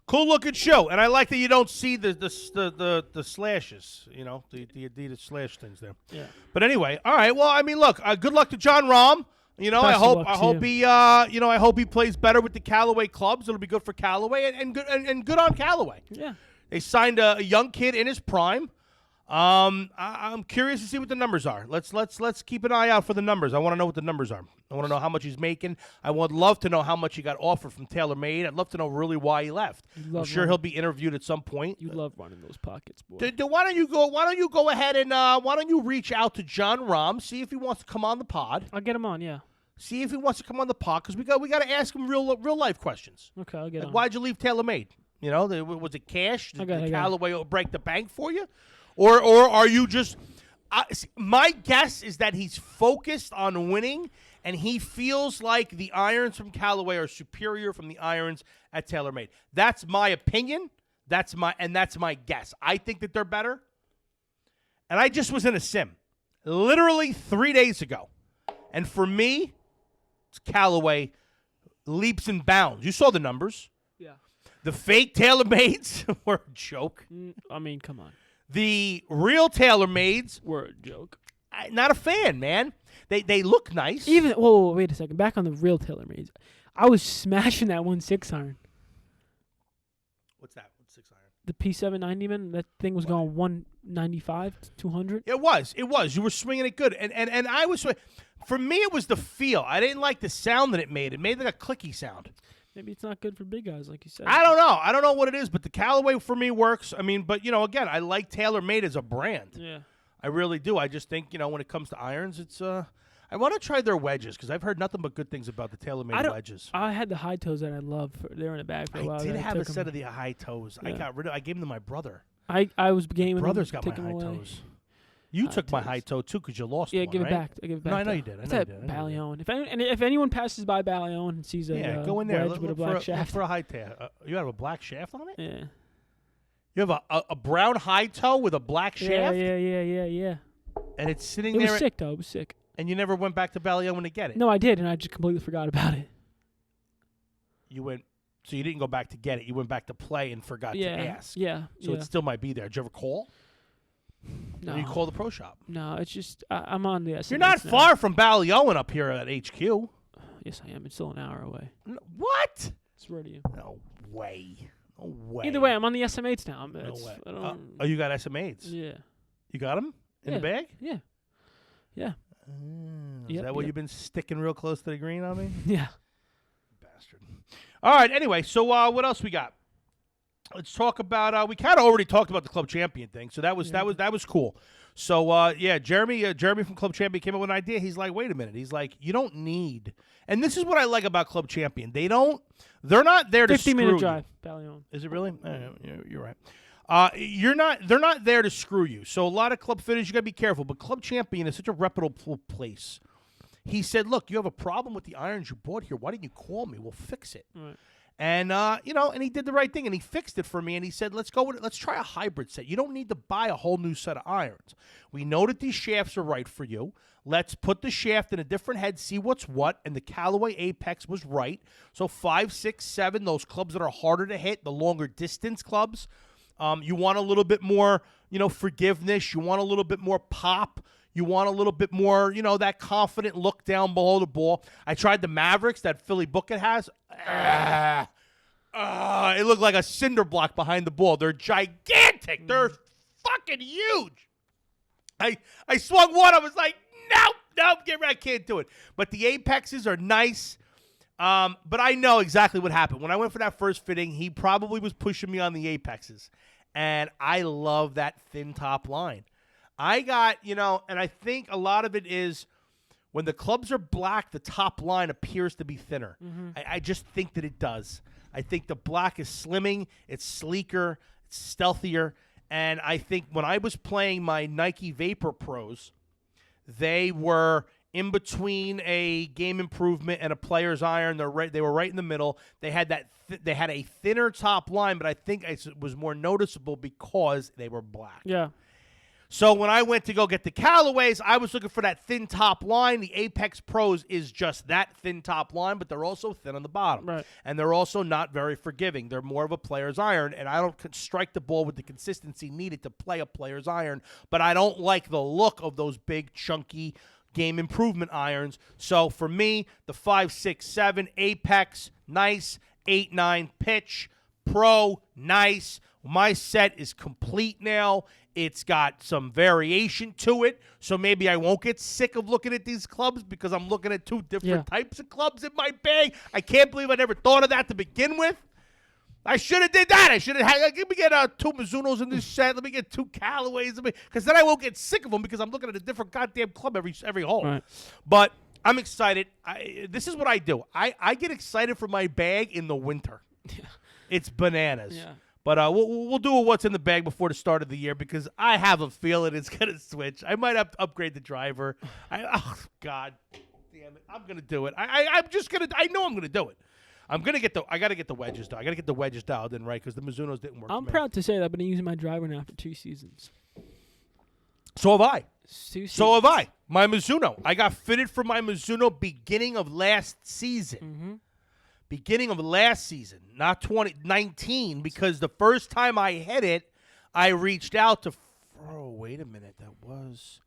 Cool looking show, and I like that you don't see the slashes, you know, the Adidas slash things there. Yeah. But anyway, all right. Well, I mean, look, good luck to Jon Rahm. You know, I hope he plays better with the Callaway clubs. It'll be good for Callaway and good on Callaway. Yeah. They signed a young kid in his prime. I'm curious to see what the numbers are. Let's keep an eye out for the numbers. I want to know what the numbers are. I want to know how much he's making. I would love to know how much he got offered from TaylorMade. I'd love to know really why he left. I'm sure he'll be interviewed at some point. You love running those pockets, boy. Why don't you go ahead and why don't you reach out to Jon Rahm, see if he wants to come on the pod. I'll get him on, yeah. See if he wants to come on the pod, because we got to ask him real life questions. Okay, I'll get on. Why'd you leave TaylorMade? You know, was it cash? Did Callaway break the bank for you? Or are you just my guess is that he's focused on winning, and he feels like the irons from Callaway are superior from the irons at TaylorMade. That's my opinion. That's my guess. I think that they're better. And I just was in a sim literally 3 days ago. And for me, it's Callaway leaps and bounds. You saw the numbers. Yeah. The fake TaylorMades were a joke. I mean, come on. The real TaylorMades were a joke. Not a fan, man. They look nice. Whoa, wait a second. Back on the real TaylorMades. I was smashing that 1/6 iron. What's that? 1/6 iron? The P790, man. That thing was going 195 to 200. It was. You were swinging it good. And I was for me, it was the feel. I didn't like the sound that it made. It made like a clicky sound. Maybe it's not good for big guys, like you said. I don't know. I don't know what it is, but the Callaway for me works. I mean, but, again, I like TaylorMade as a brand. Yeah. I really do. I just think, when it comes to irons, it's I want to try their wedges because I've heard nothing but good things about the TaylorMade wedges. I had the high toes that I love. They were in a bag for a while. I did have a set of the high toes. Yeah. I gave them to my brother. I was gaming. My brother's got my high toes. You took my high toe, too, because you lost one, give it back. I give it back. No, I know you did. It's at Ballion. If anyone passes by Ballion and sees a go in there. wedge with a black shaft. For a high toe. You have a black shaft on it? Yeah. You have a brown high toe with a black shaft? Yeah. And it's sitting there. It was sick, though. It was sick. And you never went back to Ballion to get it? No, I did, and I just completely forgot about it. So you didn't go back to get it. You went back to play and forgot to ask. Yeah. So it still might be there. Did you ever call? No. Or you call the pro shop? No, it's just I'm on the SMS. You're not far from Ballion up here at HQ. Yes, I am. It's still an hour away. No, what? I swear to you. No way. No way. Either way, I'm on the SMAs now. No way. You got SMAs? Yeah. You got them in the bag? Yeah. Yeah. Is that what you've been sticking real close to the green on me? Yeah. Bastard. All right. Anyway, so what else we got? Let's talk about. We kind of already talked about the Club Champion thing, so that was cool. So Jeremy from Club Champion came up with an idea. He's like, wait a minute. He's like, you don't need, and this is what I like about Club Champion. They're not there to screw 50-minute drive, Ballion. Is it really? You're right. They're not there to screw you. So a lot of club fitters, you got to be careful. But Club Champion is such a reputable place. He said, look, you have a problem with the irons you bought here. Why didn't you call me? We'll fix it. Right. And, and he did the right thing, and he fixed it for me, and he said, let's try a hybrid set. You don't need to buy a whole new set of irons. We know that these shafts are right for you. Let's put the shaft in a different head, see what's what, and the Callaway Apex was right. So 5, 6, 7, those clubs that are harder to hit, the longer distance clubs, you want a little bit more, forgiveness. You want a little bit more pop. You want a little bit more, that confident look down below the ball. I tried the Mavericks that Philly Bucket has. It looked like a cinder block behind the ball. They're gigantic. They're fucking huge. I swung one. I was like, no, get right. I can't do it. But the Apexes are nice. But I know exactly what happened. When I went for that first fitting, he probably was pushing me on the Apexes. And I love that thin top line. I got, and I think a lot of it is when the clubs are black, the top line appears to be thinner. Mm-hmm. I just think that it does. I think the black is slimming. It's sleeker. It's stealthier. And I think when I was playing my Nike Vapor Pros, they were in between a game improvement and a player's iron. They were right in the middle. They had they had a thinner top line, but I think it was more noticeable because they were black. Yeah. So when I went to go get the Callaways, I was looking for that thin top line. The Apex Pros is just that thin top line, but they're also thin on the bottom. Right. And they're also not very forgiving. They're more of a player's iron, and I don't strike the ball with the consistency needed to play a player's iron, but I don't like the look of those big, chunky game improvement irons. So for me, the 5, 6, 7 Apex, nice. 8, 9 pitch, Pro, nice. My set is complete now. It's got some variation to it, so maybe I won't get sick of looking at these clubs because I'm looking at 2 different types of clubs in my bag. I can't believe I never thought of that to begin with. I should have did that. I should have had, let me get 2 Mizunos in this set. Let me get 2 Callaways. Because then I won't get sick of them because I'm looking at a different goddamn club every hole. Right. But I'm excited. This is what I do. I get excited for my bag in the winter. It's bananas. Yeah. But we'll do a what's in the bag before the start of the year because I have a feeling it's going to switch. I might have to upgrade the driver. Oh, God damn it. I'm going to do it. I'm just going to – I know I'm going to do it. I got to get the wedges done. I got to get the wedges dialed in right because the Mizunos didn't work. I'm proud to say that I've been using my driver now for 2 seasons. So have I. 2 seasons. So have I. My Mizuno. I got fitted for my Mizuno beginning of last season. Mm-hmm. Beginning of last season, not 2019, because the first time I hit it, I reached out to. Oh, wait a minute, that was.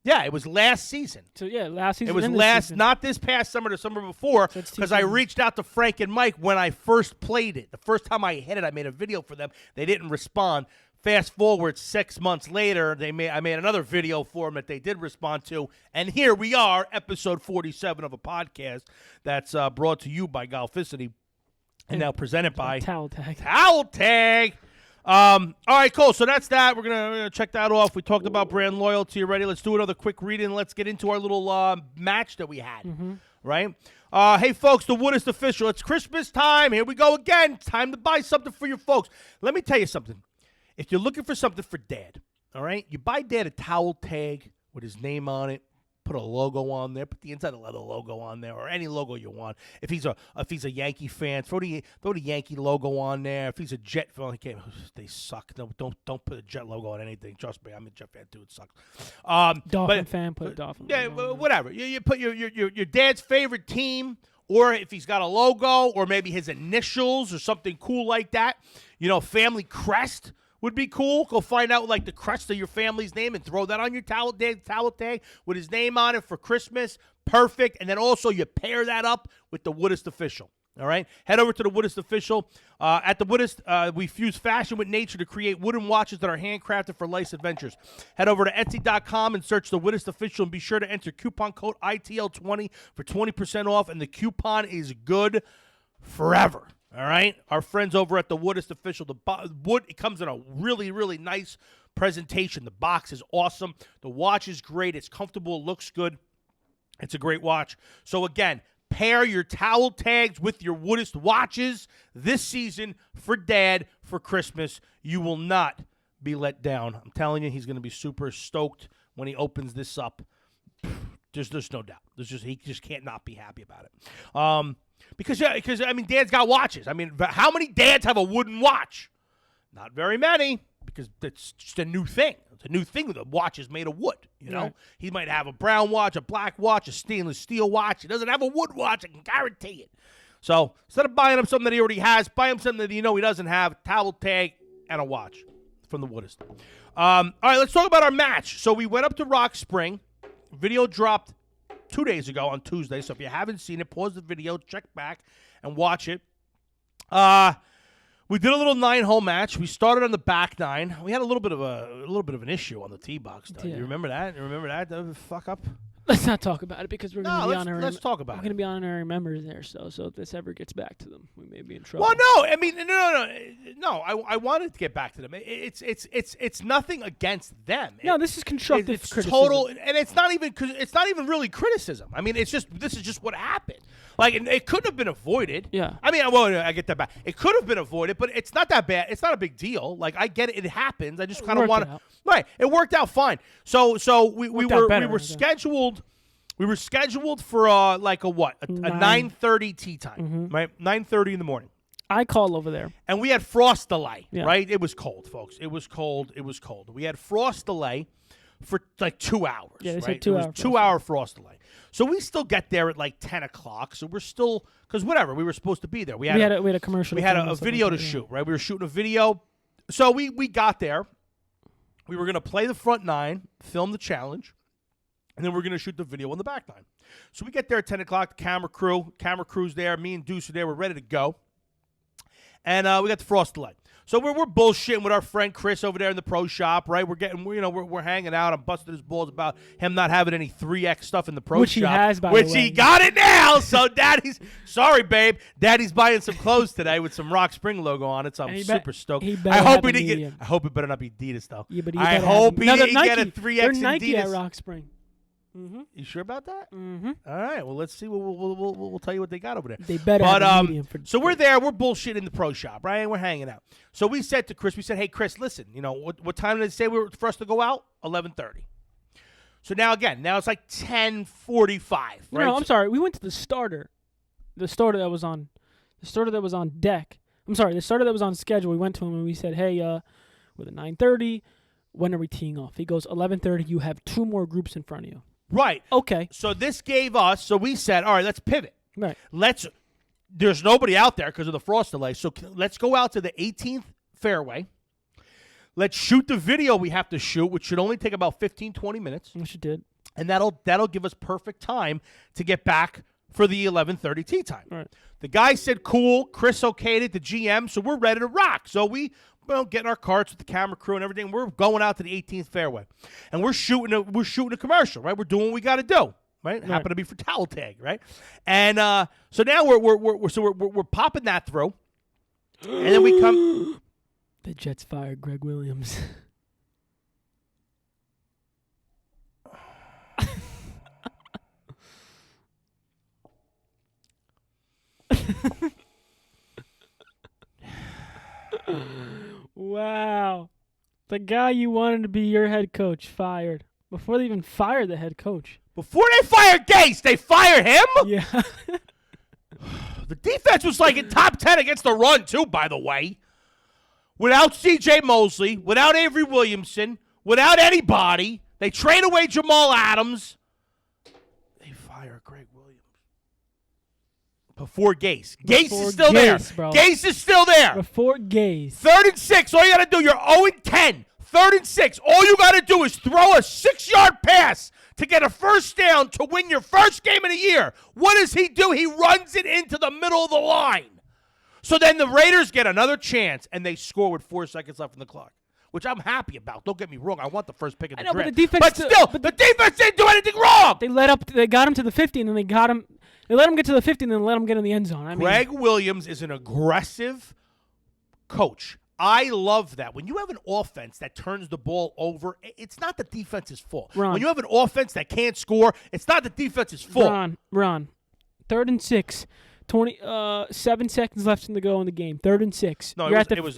Yeah, it was last season. So yeah, last season. It was not this past summer, the summer before, because I reached out to Frank and Mike when I first played it. The first time I hit it, I made a video for them. They didn't respond. Fast forward 6 months later, I made another video for them that they did respond to, and here we are, episode 47 of a podcast that's brought to you by Golficity and now presented by Towel Tag. Towel Tag. All right, cool. So that's that. We're gonna check that off. We talked about brand loyalty already. Let's do another quick read and let's get into our little match that we had. Mm-hmm. Right? Hey, folks, the Wood is official. It's Christmas time. Here we go again. It's time to buy something for your folks. Let me tell you something. If you're looking for something for Dad, all right, you buy Dad a towel tag with his name on it, put a logo on there, put the inside of the logo on there, or any logo you want. If he's a Yankee fan, throw the Yankee logo on there. If he's a Jet fan, they suck. Don't put a Jet logo on anything. Trust me, I'm a Jet fan too. It sucks. Dolphin fan, put a Dolphin. Yeah, logo on whatever. You put your dad's favorite team. Or if he's got a logo, or maybe his initials, or something cool like that. Family crest would be cool. Go find out like the crest of your family's name and throw that on your towel tag with his name on it for Christmas. Perfect. And then also you pair that up with the Woodist Official. All right? Head over to the Woodist Official. At the Woodist, we fuse fashion with nature to create wooden watches that are handcrafted for life's adventures. Head over to Etsy.com and search the Woodist Official and be sure to enter coupon code ITL20 for 20% off. And the coupon is good forever. All right, our friends over at the Woodist Official. The wood, it comes in a really, really nice presentation. The box is awesome. The watch is great. It's comfortable. It looks good. It's a great watch. So again, pair your towel tags with your Woodist watches this season for Dad for Christmas. You will not be let down. I'm telling you, he's going to be super stoked when he opens this up. There's no doubt. He just can't not be happy about it. Because I mean, Dad's got watches. I mean, how many dads have a wooden watch? Not very many, because it's just a new thing. It's a new thing that a watch is made of wood. You know, he might have a brown watch, a black watch, a stainless steel watch. He doesn't have a wood watch. I can guarantee it. So instead of buying him something that he already has, buy him something that he doesn't have: towel tag and a watch from the Woodist. All right, let's talk about our match. So we went up to Rock Spring. Video dropped 2 days ago on Tuesday, so if you haven't seen it, pause the video, check back, and watch it. We did a little 9-hole match. We started on the back 9. We had a little bit of an issue on the tee box. Yeah. You remember that? The fuck up? Let's not talk about it because we're going to be honoring. Let's talk about it. We're going to be honoring members there, so if this ever gets back to them, we may be in trouble. Well, no, I mean, no. I wanted to get back to them. It's nothing against them. No, this is constructive it's criticism. Total, and it's not even really criticism. I mean, this is just what happened. Like, it couldn't have been avoided. Yeah. I mean, well, I get that back. It could have been avoided, but it's not that bad. It's not a big deal. Like, I get it. It happens. I just kind of want to. Right. It worked out fine. So we were scheduled. We were scheduled for a 9:30 tee time, right? 9:30 in the morning. I call over there. And we had frost delay, right? It was cold, folks. It was cold. We had frost delay for like 2 hours. Yeah, they said 2 hours. 2 hour frost delay. So we still get there at like 10 o'clock. So we're still, because whatever, we were supposed to be there. We had a commercial. We had a video to shoot, right? We were shooting a video. So we got there. We were going to play the front 9, film the challenge. And then we're going to shoot the video on the back 9. So we get there at 10 o'clock. The camera crew's there. Me and Deuce are there. We're ready to go. And we got the frost delay. So we're bullshitting with our friend Chris over there in the pro shop, right? We're hanging out. I'm busting his balls about him not having any 3X stuff in the pro shop. Which he has, by the way. Which he got it now. So sorry, babe. Daddy's buying some clothes today with some Rock Spring logo on it. So I'm super stoked. I hope it better not be Adidas though. Yeah, but I hope he didn't Nike. get a 3X They're Nike Adidas. at Rock Spring. Mm-hmm. You sure about that? Mm-hmm. All right. Well, let's see. We'll tell you what they got over there. They better have a medium for. So we're there. We're bullshitting in the pro shop, right? And we're hanging out. So we said to Chris, hey, Chris, listen. What time did they say for us to go out? 11:30. So now it's like 10:45. Right? No, I'm sorry. We went to the starter. The starter that was on deck. I'm sorry. The starter that was on schedule. We went to him and we said, hey, with a 9:30. When are we teeing off? He goes, 11:30. You have 2 more groups in front of you. Right. Okay. So this gave us, so we said, all right, let's pivot. Right. There's nobody out there because of the frost delay. So let's go out to the 18th fairway. Let's shoot the video we have to shoot, which should only take about 15, 20 minutes. Which it did. And that'll give us perfect time to get back for the 11:30 tee time. Right. The guy said, cool. Chris okayed it, the GM, so we're ready to rock. So we getting our carts with the camera crew and everything. We're going out to the 18th fairway, and we're shooting a commercial, right? We're doing what we got to do, right? Happen to be for Towel Tag, right? And so now we're popping that through, and then we come. The Jets fired Greg Williams. Wow. The guy you wanted to be your head coach fired. Before they even fired the head coach. Before they fired Gase, they fired him? Yeah. The defense was like in top 10 against the run, too, by the way. Without C.J. Mosley, without Avery Williamson, without anybody. They trade away Jamal Adams. They fire Greg Williams. Before Gase. Gase is still there. Bro. Gase is still there. Before Gase. 3rd and 6. All you got to do, you're 0-10. 3rd and 6. All you got to do is throw a 6-yard pass to get a first down to win your first game of the year. What does he do? He runs it into the middle of the line. So then the Raiders get another chance, and they score with 4 seconds left in the clock, which I'm happy about. Don't get me wrong. I want the first pick of the draft. But the defense the defense didn't do anything wrong. They got him to the 50, and then they let him get to the 50, and then let him get in the end zone. Greg Williams is an aggressive coach. I love that. When you have an offense that turns the ball over, it's not the defense's fault. Ron. When you have an offense that can't score, it's not the defense's fault. Ron. 3rd and 6. 7 seconds left in the go in the game. 3rd and 6. No, it was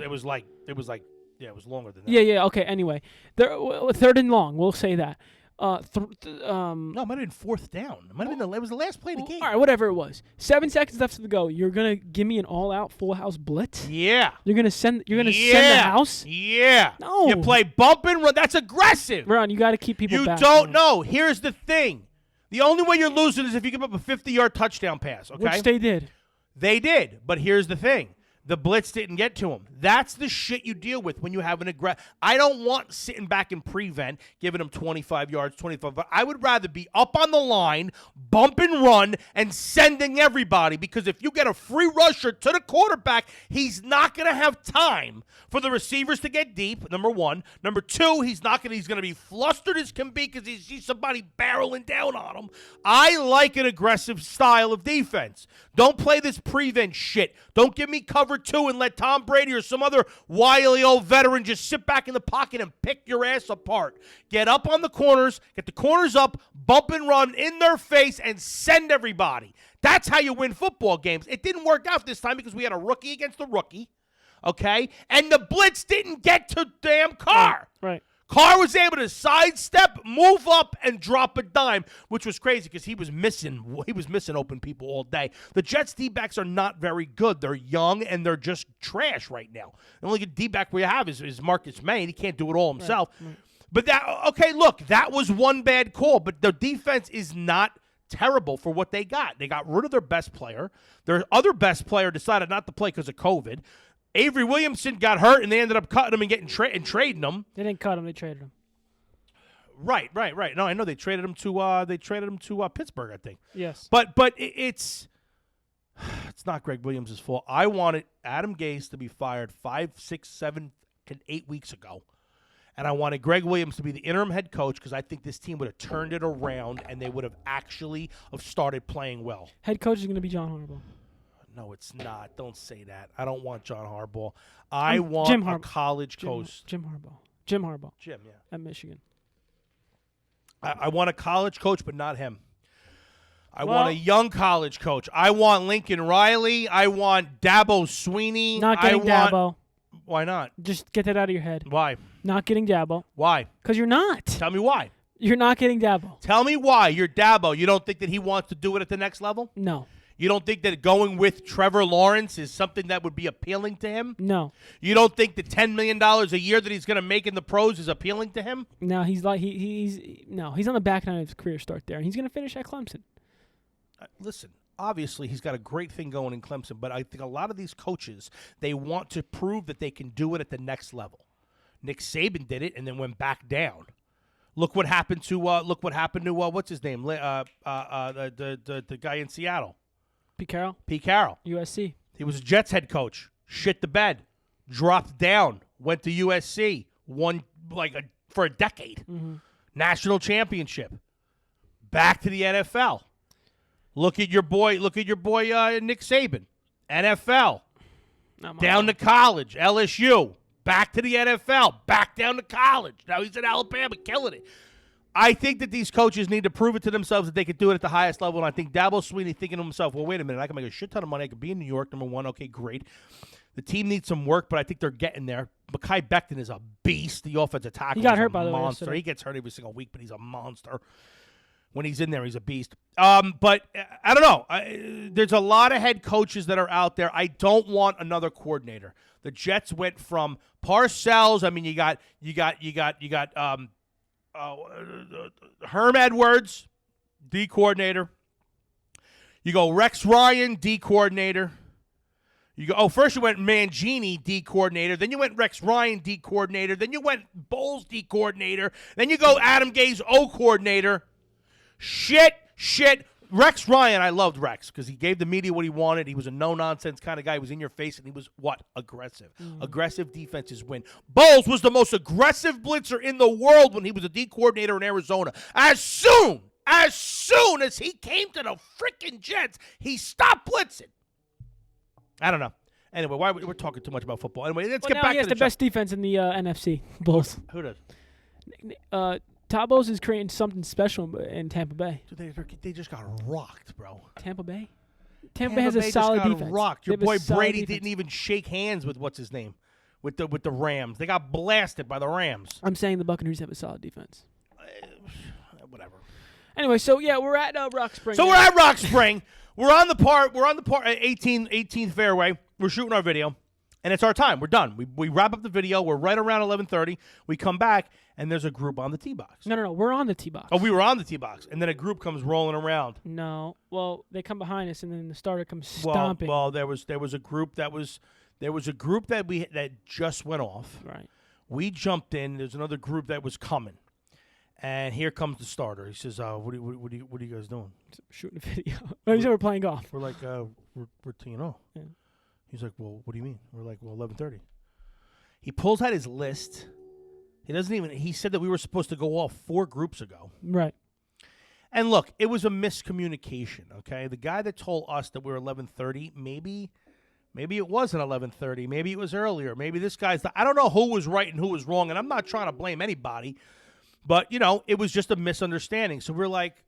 longer than that. Yeah. Okay. Anyway, 3rd and long. We'll say that. No, it might have been 4th down. It was the last play of the game. All right, whatever it was. 7 seconds left to go. You're gonna give me an all-out full house blitz? Yeah. You're gonna send the house? Yeah. No. You play bump and run. That's aggressive. Ron, you got to keep people back. You don't know. Here's the thing. The only way you're losing is if you give up a 50-yard touchdown pass. Okay. Which they did. They did, but here's the thing. The blitz didn't get to him. That's the shit you deal with when you have an aggressive. I don't want sitting back in prevent, giving him 25 yards, 25. But I would rather be up on the line, bump and run, and sending everybody. Because if you get a free rusher to the quarterback, he's not going to have time for the receivers to get deep, number one. Number two, he's going to be flustered as can be because he sees somebody barreling down on him. I like an aggressive style of defense. Don't play this prevent shit. Don't give me cover 2 and let Tom Brady or some other wily old veteran just sit back in the pocket and pick your ass apart. Get up on the corners, get the corners up, bump and run in their face, and send everybody. That's how you win football games. It didn't work out this time because we had a rookie against a rookie, okay? And the blitz didn't get to damn Carr. Right. Carr was able to sidestep, move up, and drop a dime, which was crazy because he was missing open people all day. The Jets D-backs are not very good. They're young, and they're just trash right now. The only good D-back we have is Marcus May, and he can't do it all himself. Right. But that was one bad call, but the defense is not terrible for what they got. They got rid of their best player. Their other best player decided not to play because of COVID. Avery Williamson got hurt, and they ended up cutting him and trading him. They didn't cut him; they traded him. Right. No, I know they traded him to Pittsburgh, I think. Yes, but it's not Greg Williams' fault. I wanted Adam Gase to be fired 5, 6, 7, 8 weeks ago, and I wanted Greg Williams to be the interim head coach because I think this team would have turned it around and they would have actually started playing well. Head coach is going to be John Harbaugh. No, it's not. Don't say that. I don't want John Harbaugh. I want a college coach. Jim Harbaugh. Jim, yeah. At Michigan. I want a college coach, but not him. I want a young college coach. I want Lincoln Riley. I want Dabo Sweeney. Not getting Dabo. Why not? Just get that out of your head. Why? Not getting Dabo. Why? Because you're not. Tell me why. You're not getting Dabo. Tell me why. You're Dabo. You don't think that he wants to do it at the next level? No. You don't think that going with Trevor Lawrence is something that would be appealing to him? No. You don't think the $10 million a year that he's going to make in the pros is appealing to him? No, he's on the back nine of his career start there, and he's going to finish at Clemson. Listen, obviously he's got a great thing going in Clemson, but I think a lot of these coaches, they want to prove that they can do it at the next level. Nick Saban did it and then went back down. Look what happened to what's his name? The guy in Seattle. Pete Carroll. USC. He was a Jets head coach. Shit the bed. Dropped down. Went to USC. Won for a decade. Mm-hmm. National championship. Back to the NFL. Look at your boy Nick Saban. NFL. Down to college. LSU. Back to the NFL. Back down to college. Now he's in Alabama killing it. I think that these coaches need to prove it to themselves that they could do it at the highest level. And I think Dabo Sweeney thinking to himself, well, wait a minute. I can make a shit ton of money. I could be in New York, number one. Okay, great. The team needs some work, but I think they're getting there. Mekhi Becton is a beast. The offensive tackle. He got hurt, by the way. Monster. He gets hurt every single week, but he's a monster. When he's in there, he's a beast. But I don't know. There's a lot of head coaches that are out there. I don't want another coordinator. The Jets went from Parcells. I mean, you got Herm Edwards, D coordinator. You go Rex Ryan, D coordinator. You go. First you went Mangini, D coordinator. Then you went Rex Ryan, D coordinator. Then you went Bowles, D coordinator. Then you go Adam Gase, O coordinator. Shit. Rex Ryan, I loved Rex because he gave the media what he wanted. He was a no-nonsense kind of guy. He was in your face, and he was, aggressive. Aggressive defenses win. Bowles was the most aggressive blitzer in the world when he was a D coordinator in Arizona. As soon as he came to the freaking Jets, he stopped blitzing. I don't know. Anyway, we're talking too much about football. Anyway, let's get back to the he has the best defense in the NFC. Bowles. Who does? Todd Bowles is creating something special in Tampa Bay. Dude, they just got rocked, bro. Tampa Bay has a solid defense. Rocked. Your boy Brady didn't even shake hands with what's his name, with the Rams. They got blasted by the Rams. I'm saying the Buccaneers have a solid defense. Whatever. Anyway, so yeah, we're at Rock Spring. So we're at Rock Spring. We're on the part at 18th fairway. We're shooting our video, and it's our time. We're done. We wrap up the video. We're right around 11:30. We come back, and there's a group on the tee box. No. We're on the tee box. Oh, we were on the tee box, and then a group comes rolling around. No. Well, they come behind us, and then the starter comes stomping. Well, there was a group that just went off. Right. We jumped in. There's another group that was coming. And here comes the starter. He says, "What are you guys doing?" Shooting a video. He said we're playing golf. We're like, we're teeing off. Yeah. He's like, "Well, what do you mean?" We're like, "Well, 11:30." He pulls out his list. He said that we were supposed to go off 4 groups ago. Right. And look, it was a miscommunication. Okay, the guy that told us that we were 11:30, maybe it wasn't 11:30. Maybe it was earlier. Maybe this guy's. I don't know who was right and who was wrong. And I'm not trying to blame anybody. But, it was just a misunderstanding. So we're like,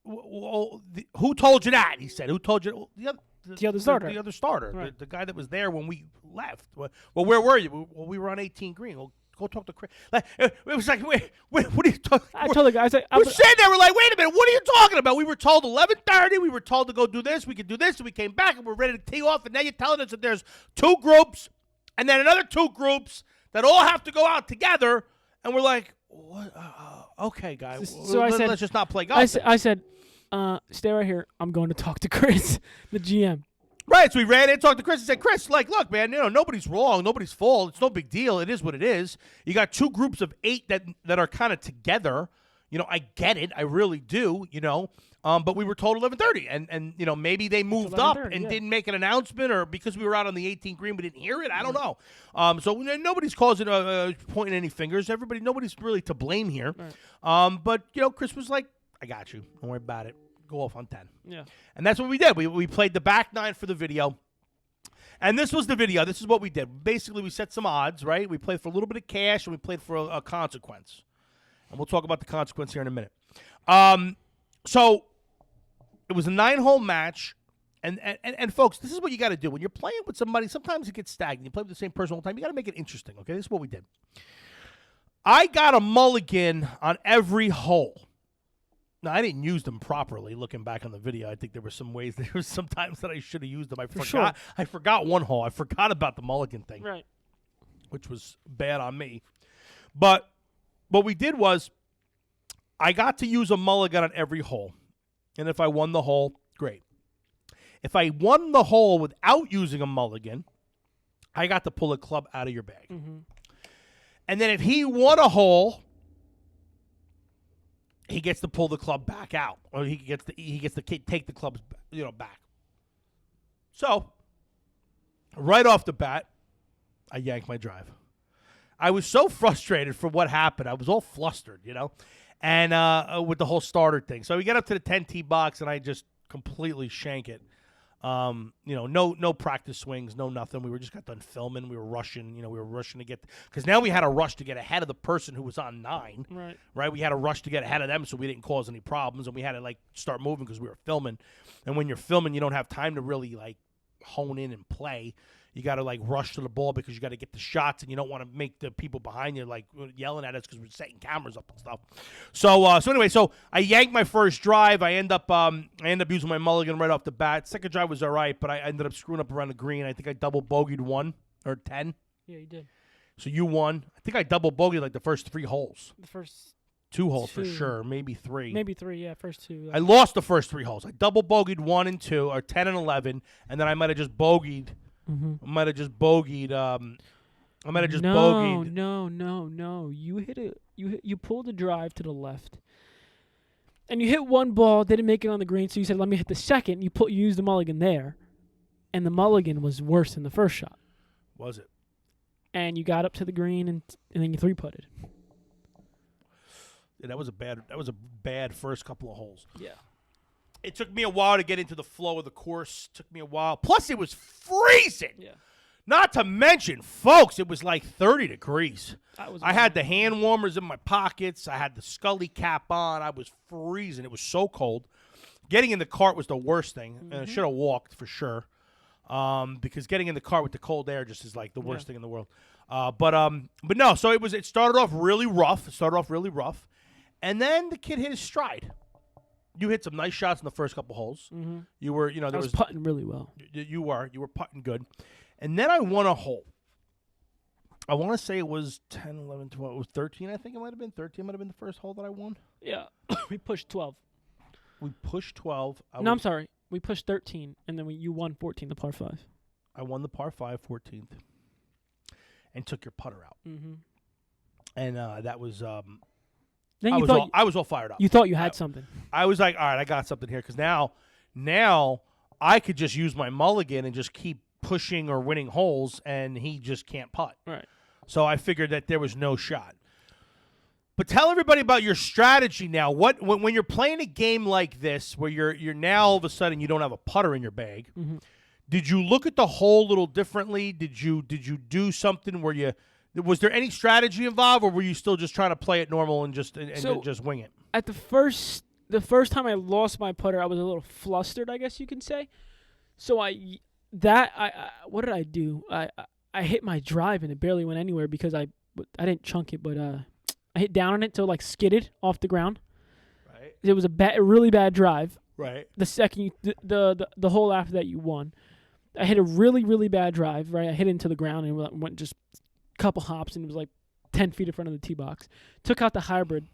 who told you that? He said, who told you? The other starter. The other starter. Right. The guy that was there when we left. Well, where were you? Well, we were on 18 Green. Well, go talk to Chris. It was like, wait, what are you talking about? I told the guy, we're sitting there. We're like, wait a minute. What are you talking about? We were told 11:30. We were told to go do this. We could do this. And we came back and we're ready to tee off. And now you're telling us that there's 2 groups and then another 2 groups that all have to go out together. And we're like, what? Okay, guys. So I said, let's just not play golf. I said, stay right here. I'm going to talk to Chris, the GM. Right. So we ran in and talked to Chris and said, Chris, look, man, nobody's wrong. Nobody's fault. It's no big deal. It is what it is. You got 2 groups of 8 that are kind of together. I get it. I really do, but we were told 11:30 and maybe they moved up and didn't make an announcement or because we were out on the 18th green, we didn't hear it. I don't know. So nobody's pointing any fingers. Nobody's really to blame here. Right. But Chris was like, I got you. Don't worry about it. Go off on 10. Yeah. And that's what we did. We played the back 9 for the video. And this was the video. This is what we did. Basically, we set some odds, right? We played for a little bit of cash and we played for a consequence. And we'll talk about the consequence here in a minute. So it was a 9-hole match. And folks, this is what you got to do. When you're playing with somebody, sometimes it gets stagnant. You play with the same person all the time. You got to make it interesting, okay? This is what we did. I got a mulligan on every hole. Now, I didn't use them properly. Looking back on the video, I think there were some times that I should have used them. I forgot one hole. I forgot about the mulligan thing. Right. Which was bad on me. But what we did was I got to use a mulligan on every hole. And if I won the hole, great. If I won the hole without using a mulligan, I got to pull a club out of your bag. Mm-hmm. And then if he won a hole, he gets to pull the club back out, or he gets to take the clubs, back. So, right off the bat, I yanked my drive. I was so frustrated for what happened. I was all flustered, and with the whole starter thing. So we get up to the 10 tee box, and I just completely shank it. No practice swings, no nothing. We just got done filming. We were rushing. We were rushing to get because now we had a rush to get ahead of the person who was on 9. Right. We had a rush to get ahead of them, so we didn't cause any problems, and we had to start moving because we were filming. And when you're filming, you don't have time to really hone in and play. You got to rush to the ball because you got to get the shots, and you don't want to make the people behind you yelling at us because we're setting cameras up and stuff. So anyway, I yanked my first drive. I end up using my mulligan right off the bat. Second drive was all right, but I ended up screwing up around the green. I think I double bogeyed 1 or 10. Yeah, you did. So you won. I think I double bogeyed the first 3 holes. The first 2 holes for sure, maybe 3. Maybe 3, yeah, first 2. I lost the first 3 holes. I double bogeyed 1 and 2, or 10 and 11, and then I might have just bogeyed. Mm-hmm. I might have just bogeyed. Bogeyed. No. You pulled a drive to the left, and you hit one ball. Didn't make it on the green, so you said, "Let me hit the second." You used the mulligan there, and the mulligan was worse than the first shot. Was it? And you got up to the green, and then you 3-putted. Yeah, that was a bad first couple of holes. Yeah. It took me a while to get into the flow of the course. Took me a while. Plus, it was freezing. Yeah. Not to mention, folks, it was 30 degrees. I had the hand warmers in my pockets. I had the Scully cap on. I was freezing. It was so cold. Getting in the cart was the worst thing. Mm-hmm. And I should have walked for sure. Because getting in the cart with the cold air just is the worst thing in the world. But no. So it started off really rough. And then the kid hit his stride. You hit some nice shots in the first couple holes. Mm-hmm. You were, I was putting really well. You were putting good. And then I won a hole. I want to say it was 10, 11, 12. It was 13, I think it might have been. 13 might have been the first hole that I won. Yeah. We pushed 12. We pushed 12. I'm sorry. We pushed 13, and then you won 14, the par 5. I won the par 5, 14th, and took your putter out. Mm-hmm. And that was... Then I was all fired up. You thought you had something. I was like, all right, I got something here. Because now I could just use my mulligan and just keep pushing or winning holes, and he just can't putt. Right. So I figured that there was no shot. But tell everybody about your strategy now. When you're playing a game like this, where you're now all of a sudden you don't have a putter in your bag, mm-hmm. Did you look at the hole a little differently? Did you do something where you... Was there any strategy involved, or were you still just trying to play it normal and just wing it? At the first time I lost my putter, I was a little flustered, I guess you can say. So what did I do? I hit my drive and it barely went anywhere because I didn't chunk it, but I hit down on it till skidded off the ground. Right. It was a really bad drive. Right. The second the hole after that you won, I hit a really really bad drive. Right. I hit it into the ground and went just couple hops, and it was 10 feet in front of the tee box. Took out the hybrid,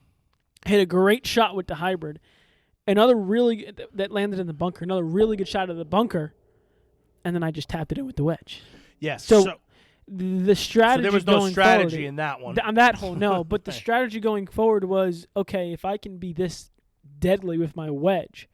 hit a great shot with the hybrid. Another really that landed in the bunker. Another really good shot of the bunker, and then I just tapped it in with the wedge. Yes. So the strategy. So there was no strategy in that one. On that hole, no. But the strategy going forward was, okay, if I can be this deadly with my wedge,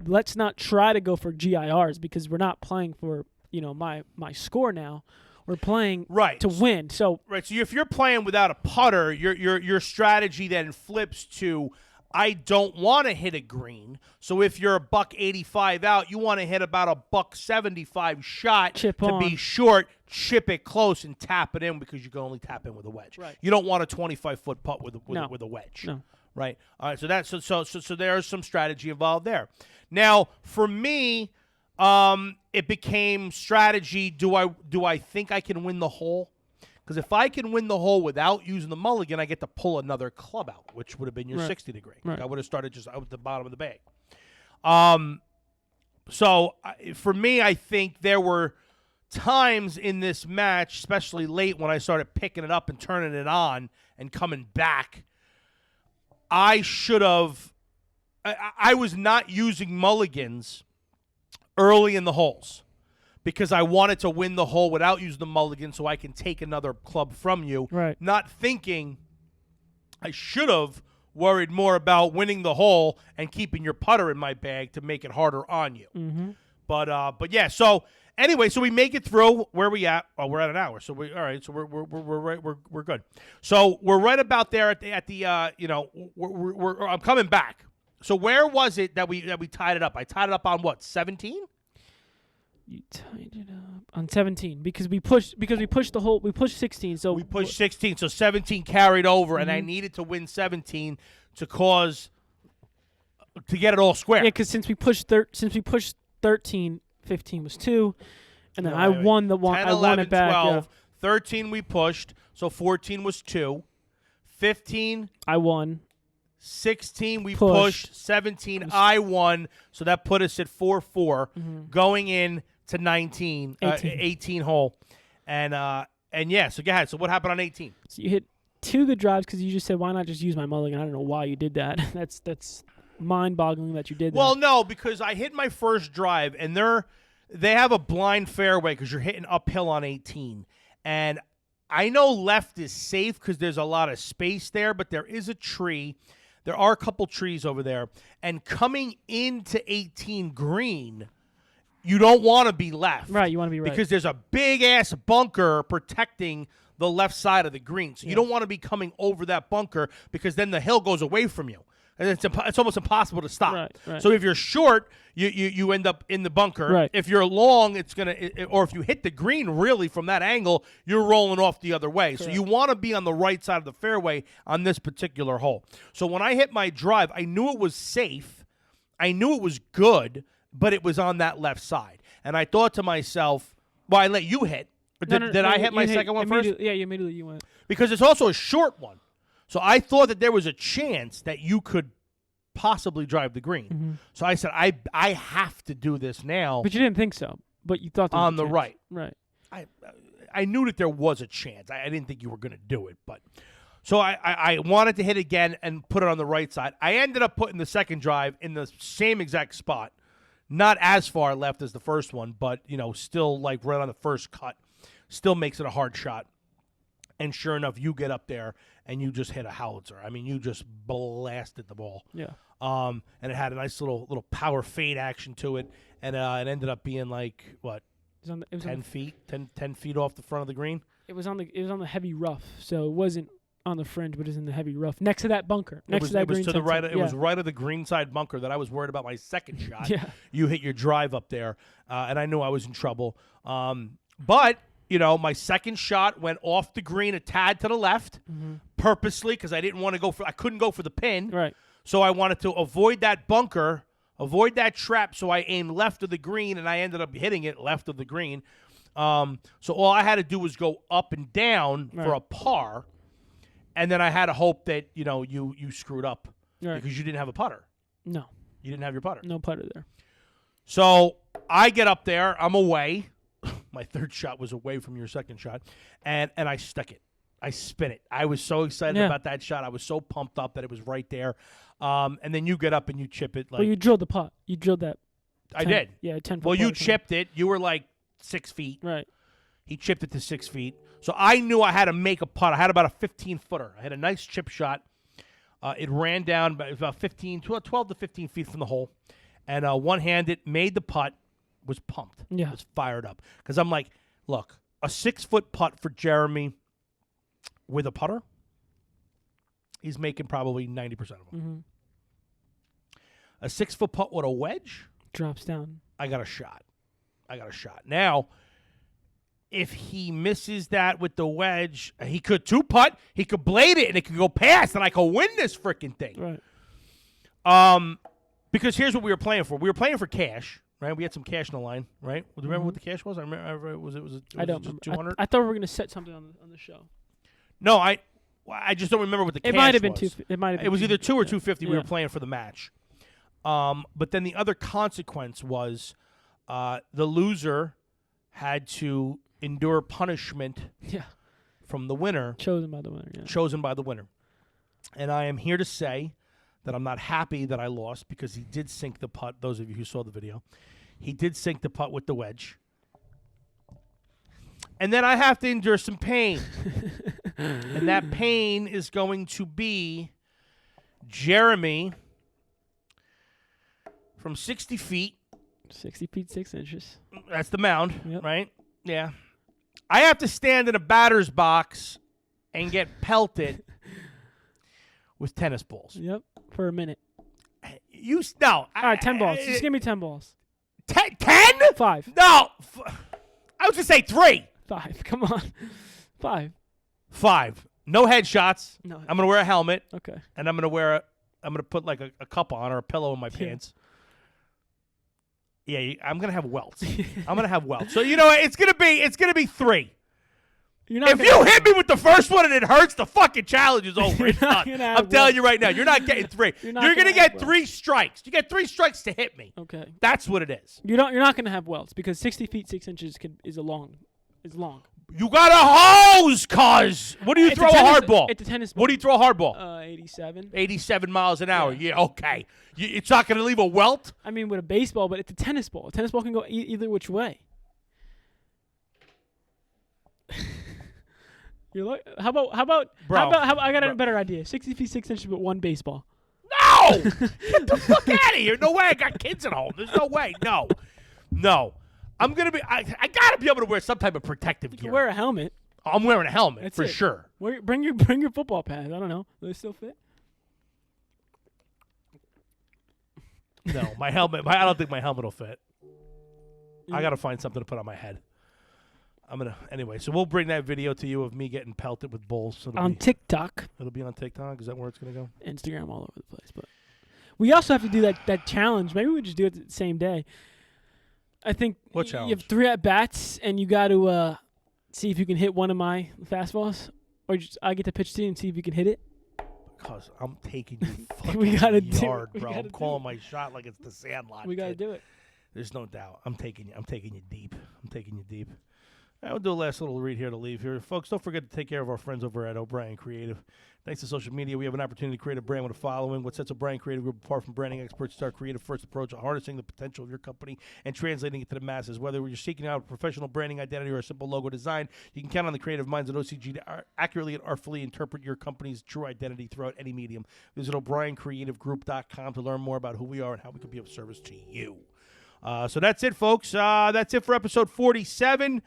let's not try to go for GIRs because we're not playing for my score now. We're playing to win. So if you're playing without a putter, your strategy then flips to I don't want to hit a green. So if you're $185 out, you want to hit about a $175 shot be short, chip it close, and tap it in because you can only tap in with a wedge. Right. You don't want a 25-foot putt with a wedge. No. Right. All right. So there's some strategy involved there. Now, for me, it became strategy. Do I think I can win the hole? Because if I can win the hole without using the mulligan, I get to pull another club out, which would have been your 60 degree. Right. I would have started just out at the bottom of the bag. For me, I think there were times in this match, especially late when I started picking it up and turning it on and coming back, I should have – I was not using mulligans early in the holes, because I wanted to win the hole without using the mulligan so I can take another club from you. Right. Not thinking I should have worried more about winning the hole and keeping your putter in my bag to make it harder on you. Mm-hmm. But yeah. So anyway, so we make it through. Where are we at? Oh, we're at an hour. So all right. So we're good. So we're right about there at the I'm coming back. So where was it that we tied it up? I tied it up on what, 17? You tied it up on 17 because we pushed the whole. We pushed 16. So we pushed 16. So 17 carried over, and I needed to win 17 to get it all square. Yeah, because since we pushed 13, 15 was 2, and then I won the one. 10, I 11, won it back. 12, Yeah. 13 we pushed, so 14 was 2. 15 I won. 16 we pushed. 17 I won, so that put us at 4-4 going in to 18 hole. And yeah, so go ahead. So what happened on 18? So you hit 2 good drives because you just said, why not just use my mulligan? I don't know why you did that. That's mind-boggling that you did that. Well, no, because I hit my first drive, and they have a blind fairway because you're hitting uphill on 18. And I know left is safe because there's a lot of space there, but there is a tree. There are a couple trees over there. And coming into 18 green, you don't want to be left. Right, you want to be right. Because there's a big-ass bunker protecting the left side of the green. So you don't want to be coming over that bunker because then the hill goes away from you. And it's almost impossible to stop. Right. So if you're short, you end up in the bunker. Right. If you're long, or if you hit the green really from that angle, you're rolling off the other way. Correct. So you want to be on the right side of the fairway on this particular hole. So when I hit my drive, I knew it was safe. I knew it was good, but it was on that left side. And I thought to myself, well, I let you hit. Did I hit my second one first? Yeah, immediately you went. Because it's also a short one. So I thought that there was a chance that you could possibly drive the green. Mm-hmm. So I said, I have to do this now. But you didn't think so. But you thought there was on the right. Right. I knew that there was a chance. I didn't think you were going to do it. But so I wanted to hit again and put it on the right side. I ended up putting the second drive in the same exact spot. Not as far left as the first one, but, still like right on the first cut. Still makes it a hard shot. And sure enough, you get up there and you just hit a howitzer. I mean, you just blasted the ball. Yeah. And it had a nice little power fade action to it, and it ended up being like what? It was 10 feet, 10 feet off the front of the green. It was on the heavy rough, so it wasn't on the fringe, but it was in the heavy rough next to that bunker. It was to the right. It was right of the green side bunker that I was worried about my second shot. Yeah. You hit your drive up there, and I knew I was in trouble. But my second shot went off the green a tad to the left, purposely because I didn't want to I couldn't go for the pin. Right. So I wanted to avoid that bunker, avoid that trap. So I aimed left of the green, and I ended up hitting it left of the green. So all I had to do was go up and down for a par, and then I had to hope that you screwed up because you didn't have a putter. No, you didn't have your putter. No putter there. So I get up there. I'm away. My third shot was away from your second shot, and I stuck it. I spin it. I was so excited about that shot. I was so pumped up that it was right there. And then you get up and you chip it. Well, you drilled the putt. You drilled that. 10, I did. Yeah, 10 foot. Well, you chipped it. You were like 6 feet. Right. He chipped it to 6 feet. So I knew I had to make a putt. I had about a 15-footer. I had a nice chip shot. It ran down about 12 to 15 feet from the hole. And one-handed, made the putt, was pumped. Yeah. Was fired up. Because I'm like, look, a 6-foot putt for Jeremy with a putter, he's making probably 90% of them. a 6-foot putt with a wedge. Drops down. I got a shot. Now, if he misses that with the wedge, he could 2-putt. He could blade it, and it could go past, and I could win this freaking thing. Right. Because here's what we were playing for. We were playing for cash, right? We had some cash on the line, right? Do you remember what the cash was? I remember. Was it I don't just remember. 200? I thought we were going to set something on the show. No, I just don't remember what the cash was. It might have been 250. It might have been. It was either 2 or 250. Yeah. We were playing for the match. But then the other consequence was the loser had to endure punishment from the winner. Chosen by the winner, yeah. Chosen by the winner. And I am here to say that I'm not happy that I lost because he did sink the putt. Those of you who saw the video. He did sink the putt with the wedge. And then I have to endure some pain. And that pain is going to be Jeremy from 60 feet. 60 feet, 6 inches. That's the mound, right? Yeah. I have to stand in a batter's box and get pelted with tennis balls. Yep, for a minute. No. All right, 10 balls. Just give me 10 balls. 10? 5. No. I was going to say 3. 5. Come on. 5. 5. No headshots. No. I'm going to wear a helmet. Okay. And I'm going to put like a cup on or a pillow in my pants. Yeah, I'm going to have welts. I'm going to have welts. So, it's going to be 3. If you hit me with the first one and it hurts, the fucking challenge is over. It's done. I'm telling you right now, you're not getting 3. You're going to get 3 strikes. You get 3 strikes to hit me. Okay. That's what it is. You're not going to have welts because 60 feet 6 inches is long. You got a hose, cuz. What do you throw a hard ball? It's a tennis ball. What do you throw a hard ball? 87. 87 miles an hour. Yeah, okay. It's not going to leave a welt? I mean, with a baseball, but it's a tennis ball. A tennis ball can go either which way. How about I got a better idea. 60 feet 6 inches, but 1 baseball. No! Get the fuck out of here. No way. I got kids at home. There's no way. No. I'm going to be I got to be able to wear some type of protective gear. You can wear a helmet. I'm wearing a helmet. That's for it. Sure. Bring your football pads. I don't know. Do they still fit? No, my helmet. I don't think my helmet will fit. I got to find something to put on my head. Anyway, so we'll bring that video to you of me getting pelted with balls. So on TikTok. It'll be on TikTok. Is that where it's going to go? Instagram, all over the place. But we also have to do that challenge. Maybe we just do it the same day. I think what challenge? You have 3 at-bats, and you got to see if you can hit one of my fastballs. Or I get to pitch to you and see if you can hit it. Because I'm taking you fucking yard, bro. I'm calling my shot like it's the Sandlot. We got to do it. There's no doubt. I'm taking you deep. I'll do a last little read here to leave here. Folks, don't forget to take care of our friends over at O'Brien Creative. Thanks to social media, we have an opportunity to create a brand with a following. What sets O'Brien Creative Group apart from branding experts is our creative-first approach of harnessing the potential of your company and translating it to the masses. Whether you're seeking out a professional branding identity or a simple logo design, you can count on the creative minds at OCG to accurately and artfully interpret your company's true identity throughout any medium. Visit o'briencreativegroup.com to learn more about who we are and how we can be of service to you. So that's it, folks. That's it for episode 47.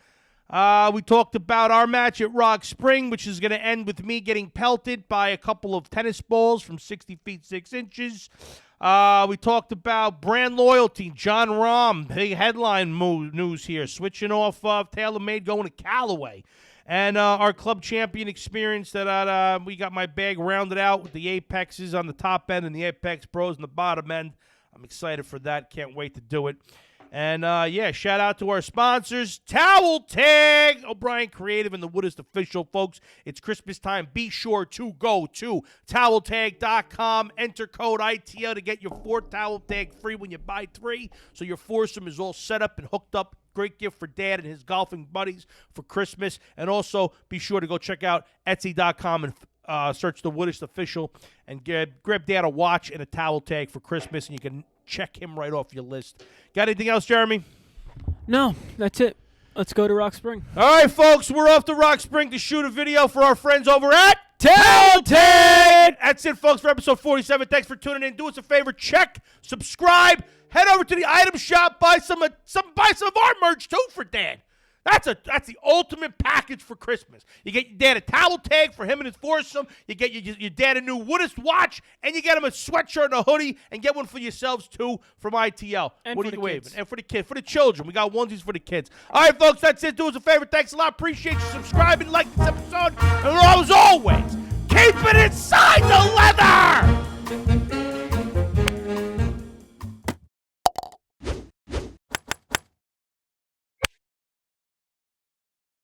We talked about our match at Rock Spring, which is going to end with me getting pelted by a couple of tennis balls from 60 feet 6 inches. We talked about brand loyalty. Jon Rahm, big headline news here, switching off TaylorMade, going to Callaway. And our club champion experience that we got my bag rounded out with the Apexes on the top end and the Apex Pros on the bottom end. I'm excited for that. Can't wait to do it. And, shout out to our sponsors, Towel Tag, O'Brien Creative, and the Woodist Official, folks. It's Christmas time. Be sure to go to toweltag.com. Enter code ITO to get your 4th towel tag free when you buy 3. So your foursome is all set up and hooked up. Great gift for Dad and his golfing buddies for Christmas. And also, be sure to go check out Etsy.com and search the Woodist Official and grab Dad a watch and a towel tag for Christmas, and you can check him right off your list. Got anything else, Jeremy? No, that's it. Let's go to Rock Spring. All right, folks, we're off to Rock Spring to shoot a video for our friends over at Tailtag. That's it, folks, for episode 47. Thanks for tuning in. Do us a favor, check, subscribe, head over to the item shop, buy some of our merch too for Dan. That's the ultimate package for Christmas. You get your dad a towel tag for him and his foursome. You get your dad a new Woodist watch, and you get him a sweatshirt and a hoodie, and get one for yourselves too from ITL. And what for are you the waving? kids. And for the kids, for the children. We got onesies for the kids. All right, folks, that's it. Do us a favor. Thanks a lot. Appreciate you subscribing, like this episode, and as always, keep it inside the leather.